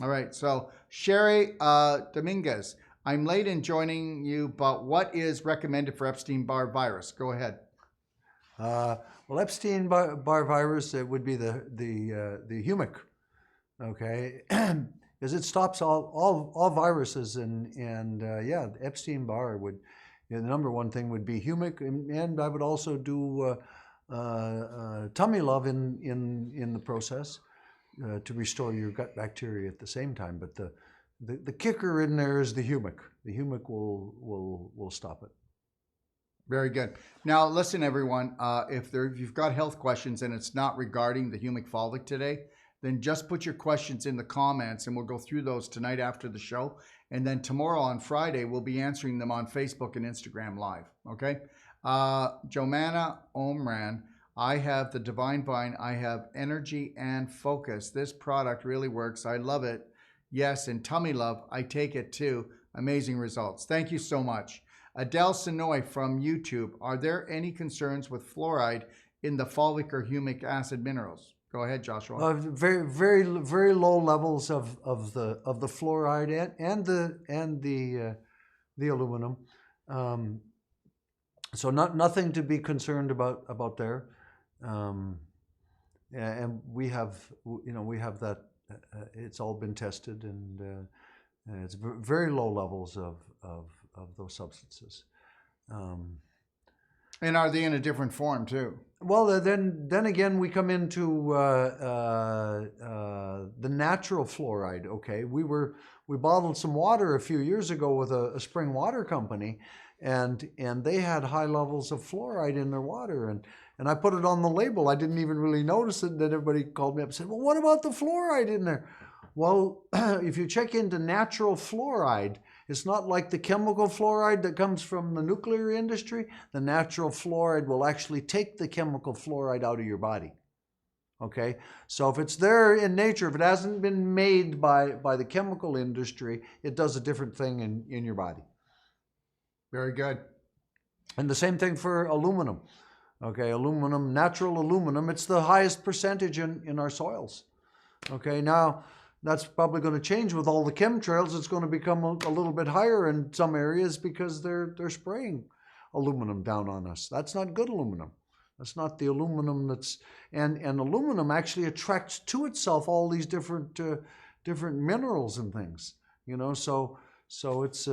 A: All right. So Sherry Dominguez, I'm late in joining you, but what is recommended for Epstein-Barr virus? Go ahead.
B: Well, Epstein-Barr virus, it would be the humic, okay, because it stops all viruses, and yeah, Epstein-Barr would, the number one thing would be humic, and I would also do tummy love in the process to restore your gut bacteria at the same time. But the kicker in there is the humic. The humic will stop it.
A: Very good. Now, listen, everyone, if you've got health questions and it's not regarding the humic fulvic today, then just put your questions in the comments and we'll go through those tonight after the show. And then tomorrow on Friday, we'll be answering them on Facebook and Instagram Live, okay? Jomana Omran, I have the Divine Vine. I have energy and focus. This product really works. I love it. Yes, and tummy love, I take it too. Amazing results. Thank you so much. Adele Sonoy from YouTube. Are there any concerns with fluoride in the fulvic or humic acid minerals? Go ahead, Joshua.
B: Very low levels of the fluoride and the aluminum. So nothing to be concerned about there. And we have that. It's all been tested, and it's very low levels of those substances.
A: And are they in a different form too?
B: Well, then again, we come into the natural fluoride. Okay, we bottled some water a few years ago with a spring water company, and they had high levels of fluoride in their water, and I put it on the label. I didn't even really notice it. And then everybody called me up and said, "Well, what about the fluoride in there?" Well, if you check into natural fluoride, it's not like the chemical fluoride that comes from the nuclear industry. The natural fluoride will actually take the chemical fluoride out of your body. Okay, so if it's there in nature, if it hasn't been made by the chemical industry, it does a different thing in your body.
A: Very good.
B: And the same thing for aluminum. Okay, aluminum, natural aluminum, it's the highest percentage in our soils. Okay, now that's probably going to change with all the chemtrails. It's going to become a little bit higher in some areas because they're spraying aluminum down on us. That's not good aluminum. That's not the aluminum that's, and aluminum actually attracts to itself all these different minerals and things, so it's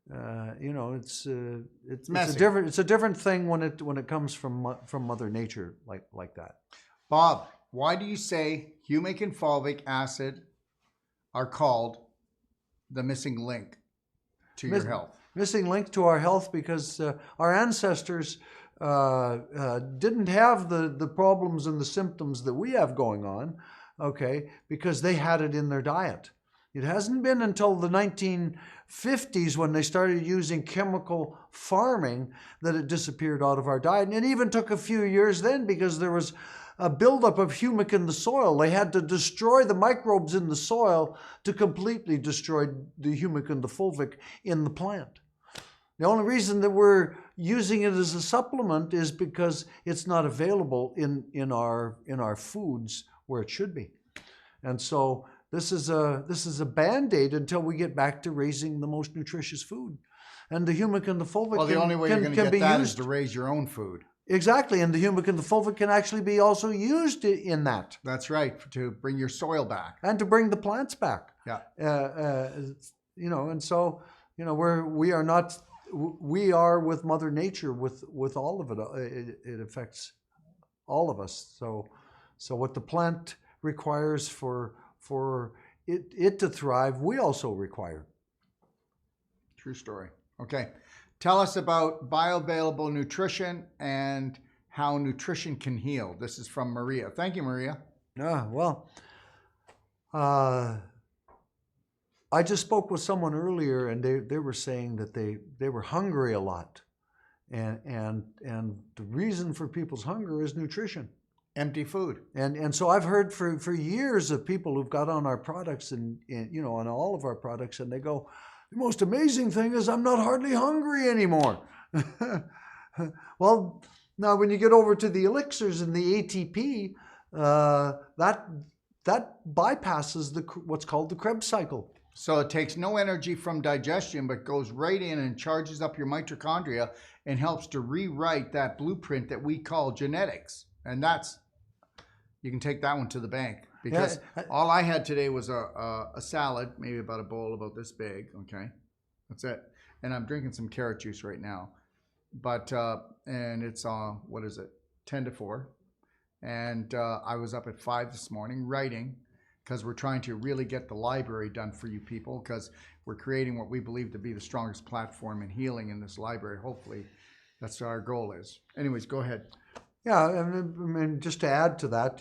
B: it's a different thing when it comes from Mother Nature like that.
A: Bob, why do you say humic and fulvic acid are called the missing link to your health?
B: Missing link to our health because our ancestors didn't have the problems and the symptoms that we have going on, okay, because they had it in their diet. It hasn't been until the 1950s when they started using chemical farming that it disappeared out of our diet. And it even took a few years then because there was a buildup of humic in the soil. They had to destroy the microbes in the soil to completely destroy the humic and the fulvic in the plant. The only reason that we're using it as a supplement is because it's not available in our foods where it should be. And so this is a Band-Aid until we get back to raising the most nutritious food. And the humic and the fulvic
A: the only way you're going to get that is to raise your own food.
B: Exactly, and the humic and the fulvic can actually be also used in that.
A: That's right, to bring your soil back.
B: And to bring the plants back.
A: Yeah.
B: And so, we are with Mother Nature, with all of it. It affects all of us. So what the plant requires for it to thrive, we also require.
A: True story. Okay. Tell us about bioavailable nutrition and how nutrition can heal. This is from Maria. Thank you, Maria.
B: I just spoke with someone earlier, and they were saying that they were hungry a lot, and the reason for people's hunger is nutrition.
A: Empty food.
B: And so I've heard for years of people who've got on our products and on all of our products, and they go, the most amazing thing is I'm not hardly hungry anymore. Well, now when you get over to the elixirs and the ATP, that bypasses what's called the Krebs cycle.
A: So it takes no energy from digestion, but goes right in and charges up your mitochondria and helps to rewrite that blueprint that we call genetics. And you can take that one to the bank. Because all I had today was a salad, maybe about a bowl about this big, okay? That's it. And I'm drinking some carrot juice right now. But, and it's, 10 to 4. And I was up at 5 this morning writing, because we're trying to really get the library done for you people, because we're creating what we believe to be the strongest platform in healing in this library. Hopefully, that's what our goal is. Anyways, go ahead.
B: Yeah, I mean, just to add to that,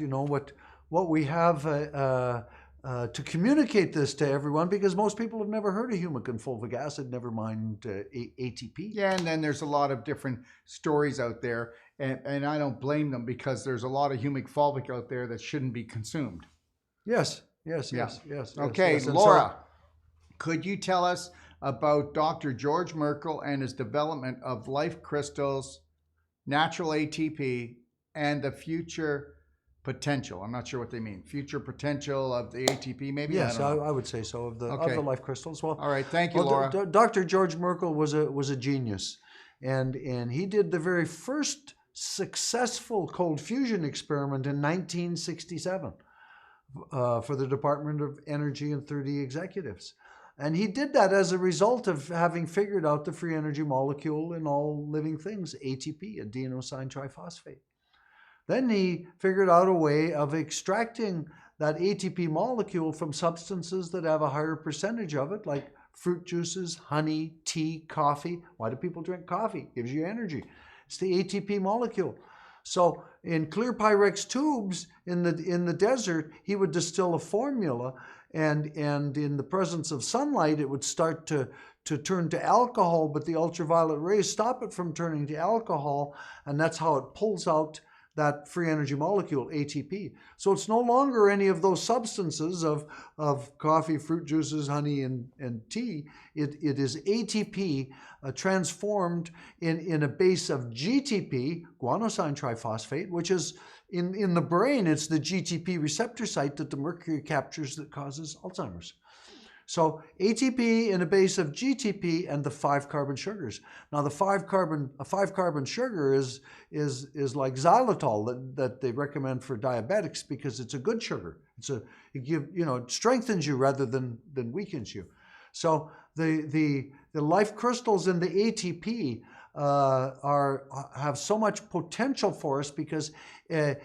B: what we have to communicate this to everyone, because most people have never heard of humic and fulvic acid, never mind ATP.
A: Yeah, and then there's a lot of different stories out there, and I don't blame them, because there's a lot of humic fulvic out there that shouldn't be consumed.
B: Yes.
A: Okay,
B: yes.
A: Laura, could you tell us about Dr. George Merkel and his development of life crystals, natural ATP, and the future potential. I'm not sure what they mean. Future potential of the ATP, maybe?
B: Yes,
A: I don't know.
B: I would say so, of the
A: Okay.
B: life crystals. Well,
A: All right. Thank you, Laura.
B: Dr. George Merkel was a genius, and he did the very first successful cold fusion experiment in 1967 for the Department of Energy and 30 executives. And he did that as a result of having figured out the free energy molecule in all living things, ATP, adenosine triphosphate. Then he figured out a way of extracting that ATP molecule from substances that have a higher percentage of it, like fruit juices, honey, tea, coffee. Why do people drink coffee? It gives you energy. It's the ATP molecule. So in clear Pyrex tubes in the desert, he would distill a formula, and in the presence of sunlight, it would start to turn to alcohol, but the ultraviolet rays stop it from turning to alcohol, and that's how it pulls out that free energy molecule, ATP. So it's no longer any of those substances of coffee, fruit juices, honey, and tea. It is ATP transformed in a base of GTP, guanosine triphosphate, which is in the brain, it's the GTP receptor site that the mercury captures that causes Alzheimer's. So ATP in a base of GTP and the 5-carbon sugars. Now a 5-carbon sugar is like xylitol that they recommend for diabetics because it's a good sugar. It strengthens you rather than weakens you. So the life crystals in the ATP have so much potential for us because it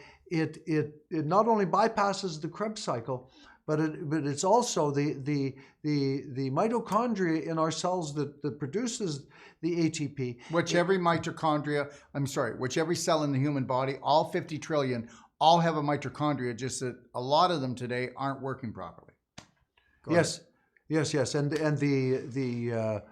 B: not only bypasses the Krebs cycle, but it's also the mitochondria in our cells that produces the ATP.
A: Which every cell in the human body, all 50 trillion, all have a mitochondria, just that a lot of them today aren't working properly.
B: Yes, and the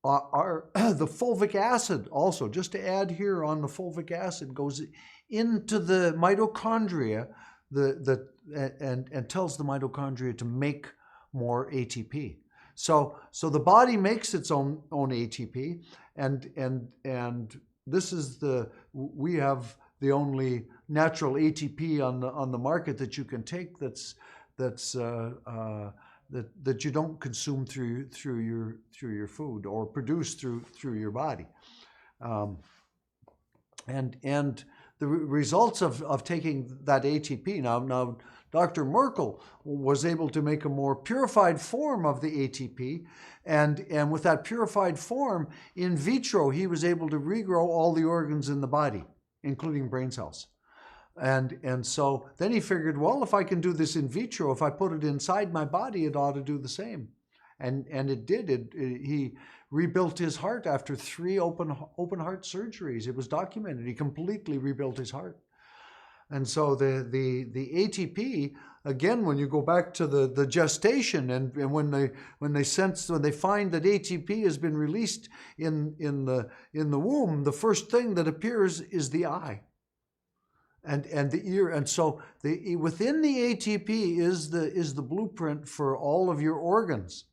B: fulvic acid also, just to add here on the fulvic acid, goes into the mitochondria and tells the mitochondria to make more ATP. So the body makes its own ATP, and this is we have the only natural ATP on the market that you can take that you don't consume through your food or produce through your body, and the results of taking that ATP. Now Dr. Merkel was able to make a more purified form of the ATP, and with that purified form in vitro, he was able to regrow all the organs in the body, including brain cells. And so then he figured, well, if I can do this in vitro, if I put it inside my body, it ought to do the same. And it did. He rebuilt his heart after 3 open heart surgeries. It was documented. He completely rebuilt his heart. And so the ATP, again, when you go back to the gestation, and when they find that ATP has been released in the womb, the first thing that appears is the eye and the ear. And so within the ATP is the blueprint for all of your organs.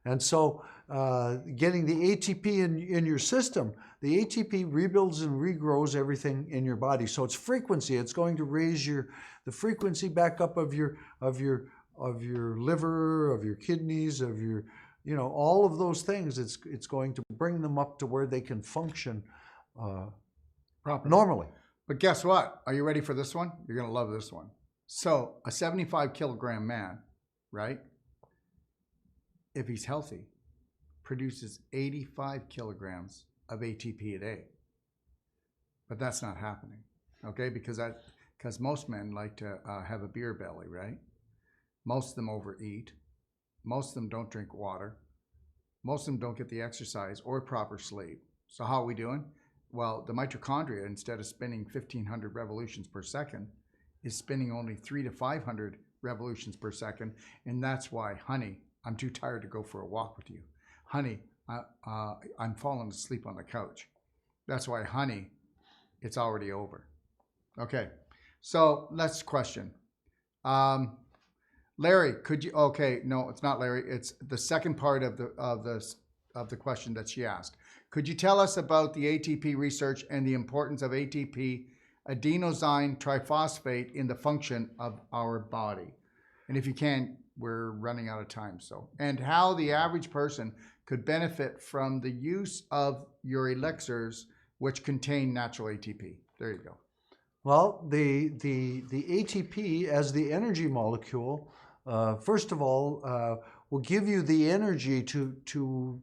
B: And so getting the ATP in your system, the ATP rebuilds and regrows everything in your body. So it's frequency. It's going to raise the frequency back up of your liver, of your kidneys, of your, all of those things. It's going to bring them up to where they can function
A: properly,
B: normally.
A: But guess what? Are you ready for this one? You're going to love this one. So a 75-kilogram man, right? If he's healthy, produces 85 kilograms of ATP a day. But that's not happening, okay? Because most men like to have a beer belly, right? Most of them overeat. Most of them don't drink water. Most of them don't get the exercise or proper sleep. So how are we doing? Well, the mitochondria, instead of spinning 1,500 revolutions per second, is spinning only 300 to 500 revolutions per second. And that's why, honey, I'm too tired to go for a walk with you. Honey, I'm falling asleep on the couch. That's why, honey, it's already over. Okay, so next question. Larry, could you? Okay, no, it's not Larry. It's the second part of the question that she asked. Could you tell us about the ATP research and the importance of ATP, adenosine triphosphate, in the function of our body? And if you can, we're running out of time. So, and how the average person could benefit from the use of your elixirs, which contain natural ATP. There you go.
B: Well, the ATP as the energy molecule, first of all, will give you the energy to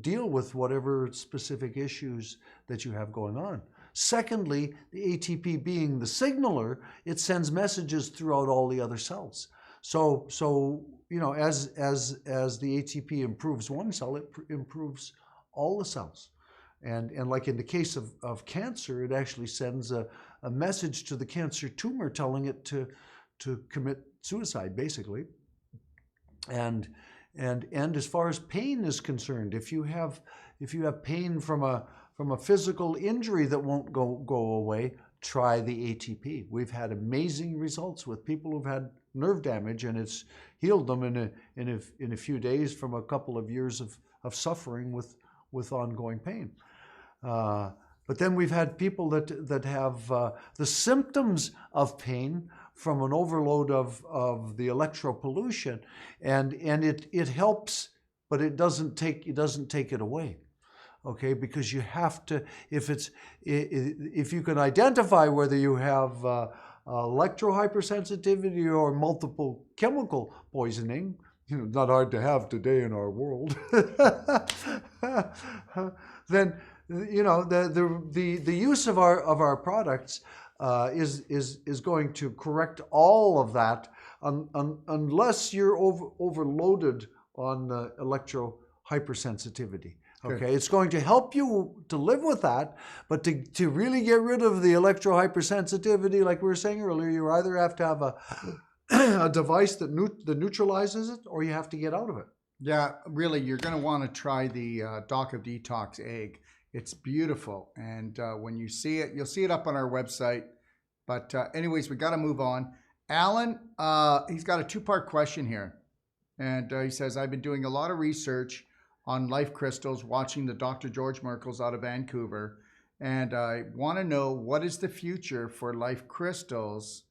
B: deal with whatever specific issues that you have going on. Secondly, the ATP being the signaler, it sends messages throughout all the other cells. So you know, as the ATP improves one cell, it improves all the cells. And like in the case of cancer, it actually sends a message to the cancer tumor telling it to commit suicide, basically. And as far as pain is concerned, if you have pain from a physical injury that won't go away, try the ATP. We've had amazing results with people who've had nerve damage, and it's healed them in a few days from a couple of years of suffering with ongoing pain. But then we've had people that have the symptoms of pain from an overload of the electropollution, and it helps, but it doesn't take it away. Okay, because you have to, if you can identify whether you have electrohypersensitivity or multiple chemical poisoning, you know, not hard to have today in our world, then you know the use of our products is going to correct all of that, unless you're overloaded on electrohypersensitivity. Okay, it's going to help you to live with that, but to really get rid of the electrohypersensitivity, like we were saying earlier, you either have to have a device that neutralizes it, or you have to get out of it.
A: Yeah, really, you're going to want to try the Doc of Detox egg. It's beautiful, and when you see it, you'll see it up on our website. But anyways, we got to move on. Alan, he's got a two-part question here, and he says, I've been doing a lot of research on life crystals, watching the Dr. George Merkles out of Vancouver, and I want to know, what is the future for life crystals,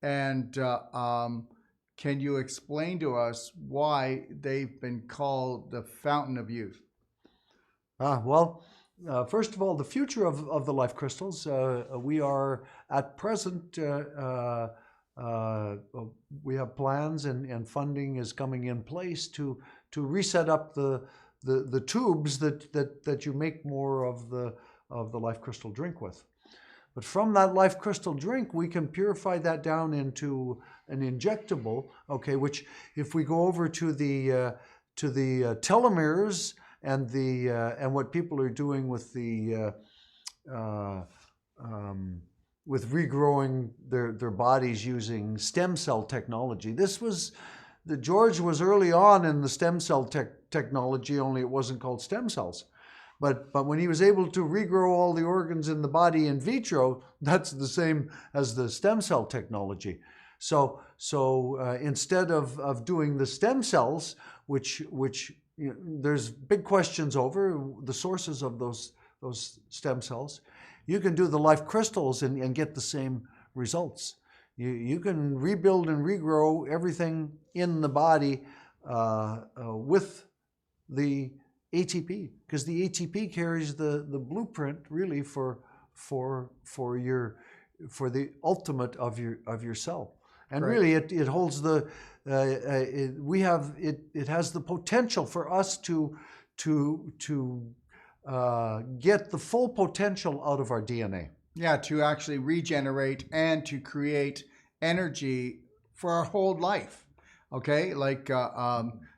A: and can you explain to us why they've been called the fountain of youth?
B: Well, first of all, the future of the life crystals, we are at present, we have plans and funding is coming in place to reset up the tubes that you make more of the life crystal drink with. But from that life crystal drink, we can purify that down into an injectable, okay, which if we go over to the telomeres and what people are doing with with regrowing their bodies using stem cell technology. George was early on in the stem cell technology, only it wasn't called stem cells. But when he was able to regrow all the organs in the body in vitro, that's the same as the stem cell technology. So instead of doing the stem cells, which you know, there's big questions over the sources of those stem cells, you can do the life crystals and get the same results. You can rebuild and regrow everything in the body with the ATP, because the ATP carries the blueprint really for the ultimate of your cell. And
A: Right.
B: really it holds it has the potential for us to get the full potential out of our DNA.
A: Yeah, to actually regenerate and to create energy for our whole life. Okay, like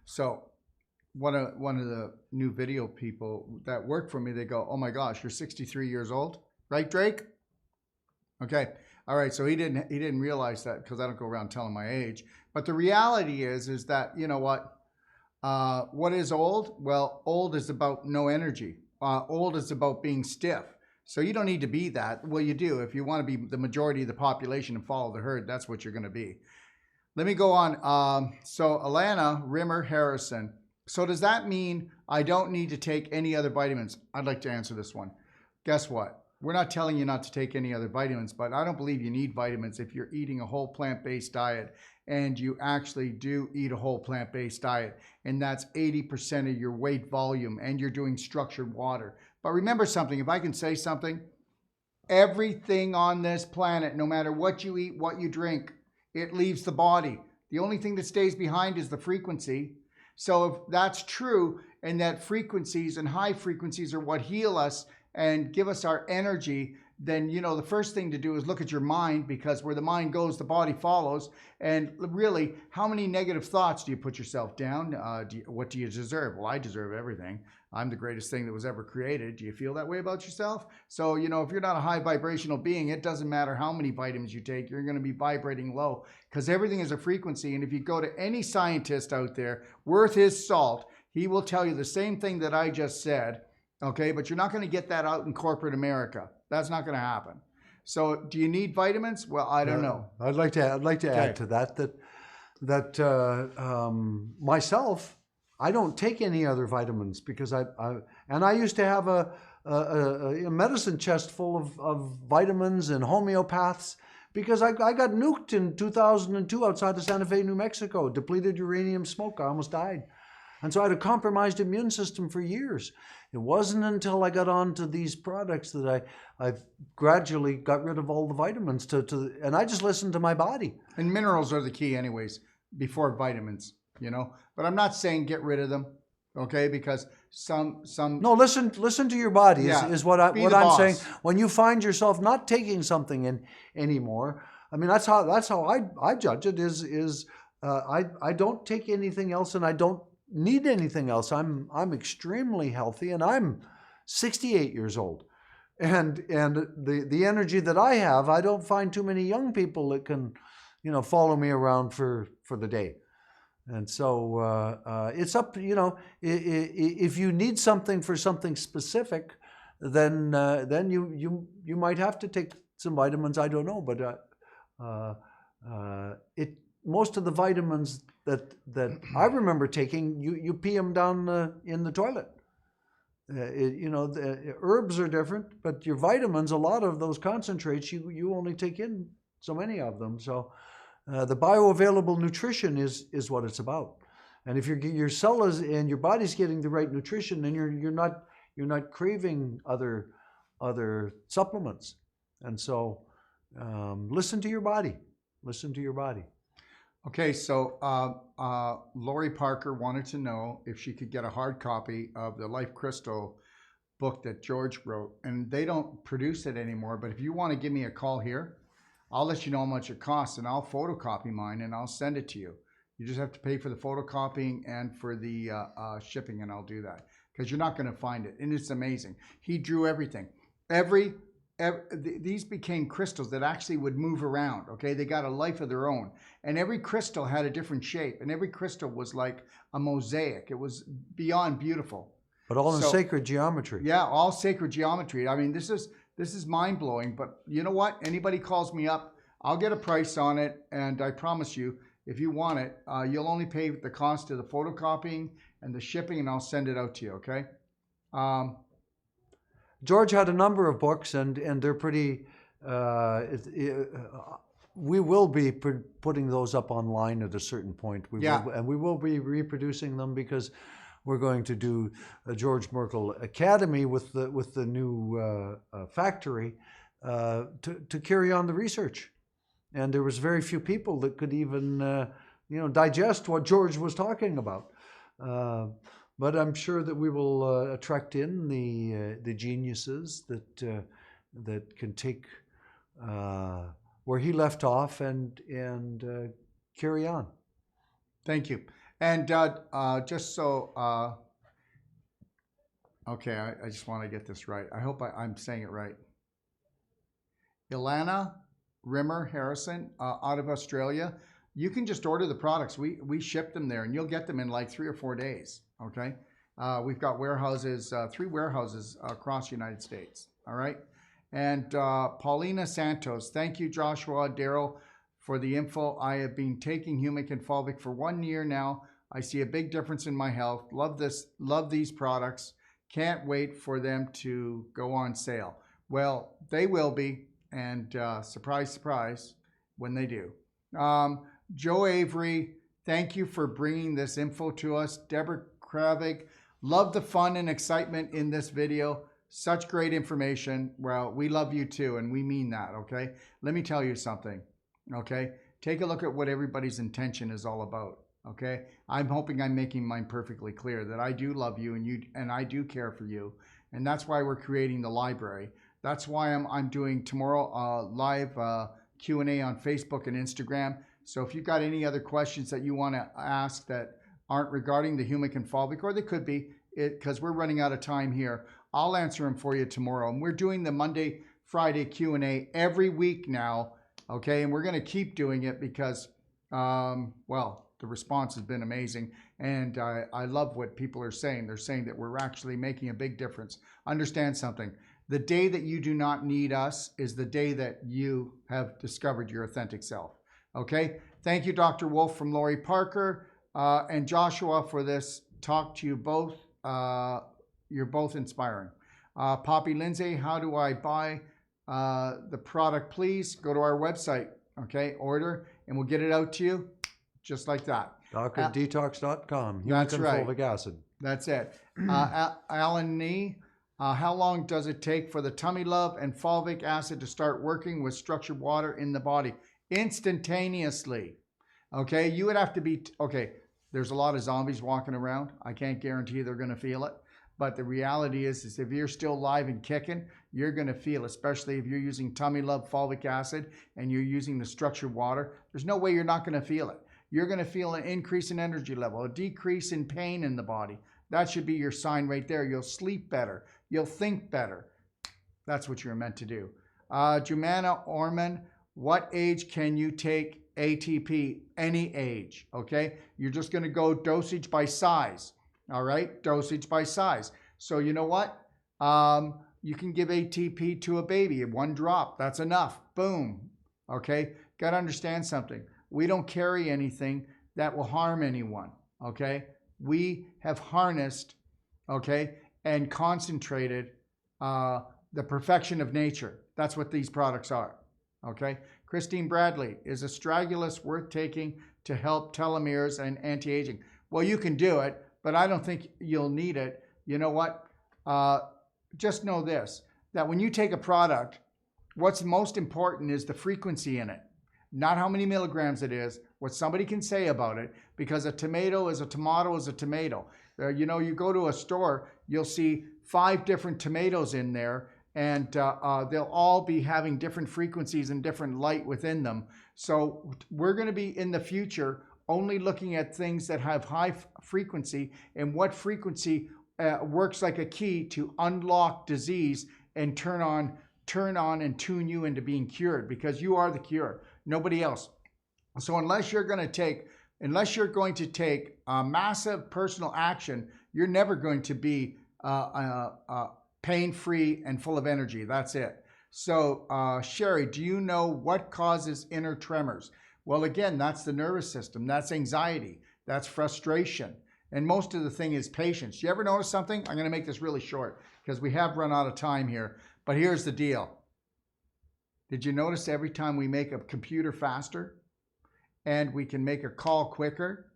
A: so one of the new video people that work for me, they go, "Oh my gosh, you're 63 years old, right, Drake?" Okay, all right. So he didn't realize that, because I don't go around telling my age. But the reality is that, you know what? What is old? Well, old is about no energy. Old is about being stiff. So you don't need to be that. Well, you do. If you want to be the majority of the population and follow the herd, that's what you're going to be. Let me go on. So Alana Rimmer Harrison. So does that mean I don't need to take any other vitamins? I'd like to answer this one. Guess what? We're not telling you not to take any other vitamins, but I don't believe you need vitamins if you're eating a whole plant-based diet and you actually do eat a whole plant-based diet, and that's 80% of your weight volume, and you're doing structured water. But remember something, if I can say something, everything on this planet, no matter what you eat, what you drink, it leaves the body. The only thing that stays behind is the frequency. So if that's true, and that frequencies and high frequencies are what heal us and give us our energy, then the first thing to do is look at your mind, because where the mind goes, the body follows. And really, how many negative thoughts do you put yourself down? What do you deserve? Well, I deserve everything. I'm the greatest thing that was ever created. Do you feel that way about yourself? So, if you're not a high vibrational being, it doesn't matter how many vitamins you take, you're going to be vibrating low, because everything is a frequency. And if you go to any scientist out there worth his salt, he will tell you the same thing that I just said. Okay, but you're not going to get that out in corporate America. That's not going to happen. So, do you need vitamins? Well, I don't know.
B: I'd like to add to that myself, I don't take any other vitamins, because I used to have a medicine chest full of vitamins and homeopaths, because I got nuked in 2002 outside of Santa Fe, New Mexico, depleted uranium smoke. I almost died. And so I had a compromised immune system for years. It wasn't until I got onto these products that I've gradually got rid of all the vitamins and I just listened to my body.
A: And minerals are the key anyways, before vitamins, But I'm not saying get rid of them, okay? Because some
B: No, listen to your body is what I'm saying. When you find yourself not taking something anymore, I mean, that's how I judge it is I don't take anything else, and I don't need anything else. I'm extremely healthy, and I'm 68 years old, and the energy that I have, I don't find too many young people that can follow me around for the day. And so it's up, if you need something for something specific, then you might have to take some vitamins. I don't know, but most of the vitamins that I remember taking, you pee them down in the toilet. The herbs are different, but your vitamins, a lot of those concentrates, you only take in so many of them. So the bioavailable nutrition is what it's about. And if your cells and your body's getting the right nutrition, then you're not craving other supplements. And so listen to your body. Listen to your body.
A: Okay, so Lori Parker wanted to know if she could get a hard copy of the Life Crystal book that George wrote, and they don't produce it anymore, but if you want to give me a call here, I'll let you know how much it costs, and I'll photocopy mine and I'll send it to you. You just have to pay for the photocopying and for the shipping, and I'll do that, because you're not going to find it, and it's amazing. He drew everything. These became crystals that actually would move around, okay? They got a life of their own. And every crystal had a different shape, and every crystal was like a mosaic. It was beyond beautiful.
B: But all in sacred geometry.
A: Yeah, all sacred geometry. I mean, this is mind-blowing, but you know what? Anybody calls me up, I'll get a price on it, and I promise you, if you want it, you'll only pay the cost of the photocopying and the shipping, and I'll send it out to you, okay?
B: George had a number of books, and they're pretty. We will be putting those up online at a certain point. We will be reproducing them, because we're going to do a George Merkel Academy with the new factory to carry on the research. And there was very few people that could even digest what George was talking about. But I'm sure that we will attract in the geniuses that can take where he left off and carry on.
A: Thank you. And just so, okay, I just want to get this right. I hope I'm saying it right. Ilana Rimmer Harrison out of Australia. You can just order the products. We ship them there, and you'll get them in like 3 or 4 days. Okay, we've got warehouses, 3 warehouses across the United States. All right, and Paulina Santos, thank you, Joshua, Darrell, for the info. I have been taking humic and fulvic for 1 year now. I see a big difference in my health. Love this, love these products. Can't wait for them to go on sale. Well, they will be, and surprise, surprise, when they do. Joe Avery, thank you for bringing this info to us. Deborah Kravik, love the fun and excitement in this video. Such great information. Well, we love you too, and we mean that, okay? Let me tell you something, okay? Take a look at what everybody's intention is all about, okay? I'm hoping I'm making mine perfectly clear that I do love you and I do care for you, and that's why we're creating the library. That's why I'm doing tomorrow live Q&A on Facebook and Instagram. So if you've got any other questions that you want to ask that aren't regarding the humic and fulvic, or they could be, because we're running out of time here, I'll answer them for you tomorrow. And we're doing the Monday, Friday Q&A every week now, okay? And we're going to keep doing it because, well, the response has been amazing. And I love what people are saying. They're saying that we're actually making a big difference. Understand something. The day that you do not need us is the day that you have discovered your authentic self. Okay? Thank you, Dr. Wolfe from Lori Parker and Joshua for this talk to you both. You're both inspiring. Poppy Lindsay, how do I buy the product? Please go to our website, okay? Order, and we'll get it out to you just like that.
B: DrDetox.com.
A: That's right.
B: Fulvic acid.
A: That's it. Alan Nee, how long does it take for the tummy love and fulvic acid to start working with structured water in the body? Instantaneously. Okay, you would have to be, okay, there's a lot of zombies walking around. I can't guarantee they're going to feel it. But the reality is if you're still live and kicking, you're going to feel, especially if you're using tummy love fulvic acid and you're using the structured water, there's no way you're not going to feel it. You're going to feel an increase in energy level, a decrease in pain in the body. That should be your sign right there. You'll sleep better. You'll think better. That's what you're meant to do. Jumana Orman, what age can you take ATP? Any age, okay? You're just going to go dosage by size, all right? Dosage by size. So you know what? You can give ATP to a baby, 1 drop. That's enough. Boom. Okay? Got to understand something. We don't carry anything that will harm anyone, okay? We have harnessed, okay, and concentrated the perfection of nature. That's what these products are, okay? Christine Bradley, is astragalus worth taking to help telomeres and anti-aging? Well, you can do it, but I don't think you'll need it. You know what? Just know this, that when you take a product, what's most important is the frequency in it. Not how many milligrams it is, what somebody can say about it, because a tomato is a tomato is a tomato. You know, you go to a store, you'll see 5 different tomatoes in there, and they'll all be having different frequencies and different light within them. So we're going to be in the future only looking at things that have high frequency, and what frequency works like a key to unlock disease and turn on and tune you into being cured, because you are the cure. Nobody else. So unless you're going to take massive personal action, you're never going to be pain-free and full of energy. That's it. So Sherry, do you know what causes inner tremors? Well, again, that's the nervous system. That's anxiety. That's frustration. And most of the thing is patience. You ever notice something? I'm going to make this really short because we have run out of time here. But here's the deal. Did you notice every time we make a computer faster and we can make a call quicker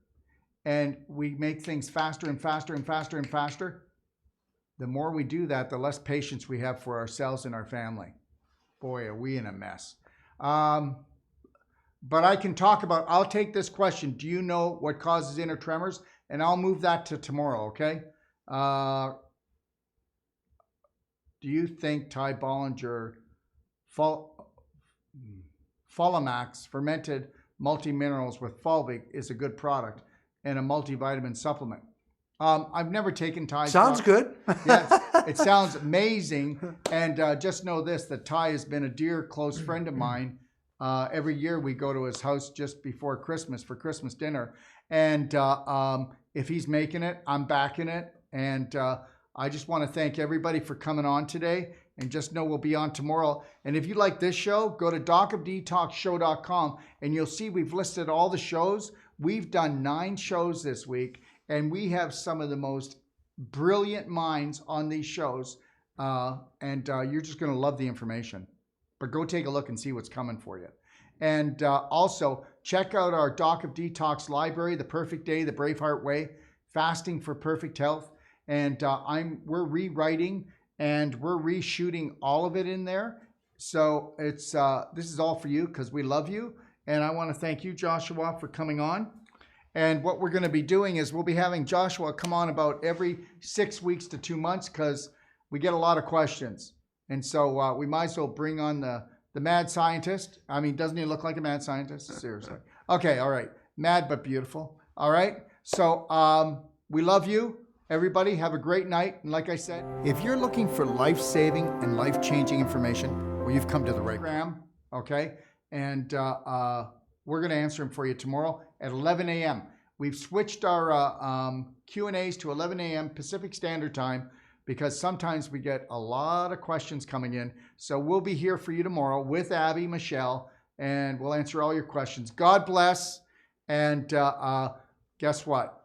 A: and we make things faster and faster and faster and faster, the more we do that, the less patience we have for ourselves and our family. Boy, are we in a mess. But I can talk about, I'll take this question. Do you know what causes inner tremors? And I'll move that to tomorrow, okay? Do you think Ty Bollinger Folimax fermented multi-minerals with fulvic is a good product and a multivitamin supplement? I've never taken Ty's
B: Sounds good.
A: Yes, it sounds amazing. And just know this, that Ty has been a dear, close friend of mine. Every year we go to his house just before Christmas for Christmas dinner. And if he's making it, I'm backing it. And I just want to thank everybody for coming on today And just know we'll be on tomorrow. And if you like this show, go to docofdetoxshow.com and you'll see we've listed all the shows. We've done 9 shows this week, and we have some of the most brilliant minds on these shows. You're just going to love the information. But go take a look and see what's coming for you. And also, check out our Doc of Detox library, The Perfect Day, The Braveheart Way, Fasting for Perfect Health. And we're rewriting and we're reshooting all of it in there. So it's this is all for you because we love you. And I want to thank you, Joshua, for coming on. And what we're going to be doing is we'll be having Joshua come on about every 6 weeks to 2 months because we get a lot of questions. And so we might as well bring on the mad scientist. I mean, doesn't he look like a mad scientist? Seriously. Okay, all right. Mad but beautiful. All right. So we love you. Everybody, have a great night. And like I said, if you're looking for life-saving and life-changing information, well, you've come to the right program, okay? And we're going to answer them for you tomorrow at 11 a.m. We've switched our Q&As to 11 a.m. Pacific Standard Time because sometimes we get a lot of questions coming in. So we'll be here for you tomorrow with Abby, Michelle, and we'll answer all your questions. God bless. And guess what?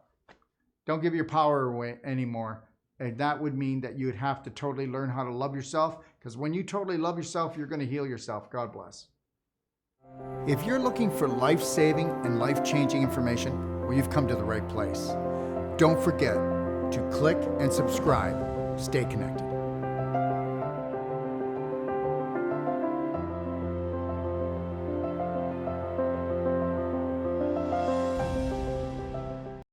A: Don't give your power away anymore. And that would mean that you'd have to totally learn how to love yourself, because when you totally love yourself, you're going to heal yourself. God bless. If you're looking for life-saving and life-changing information, well, you've come to the right place. Don't forget to click and subscribe. Stay connected.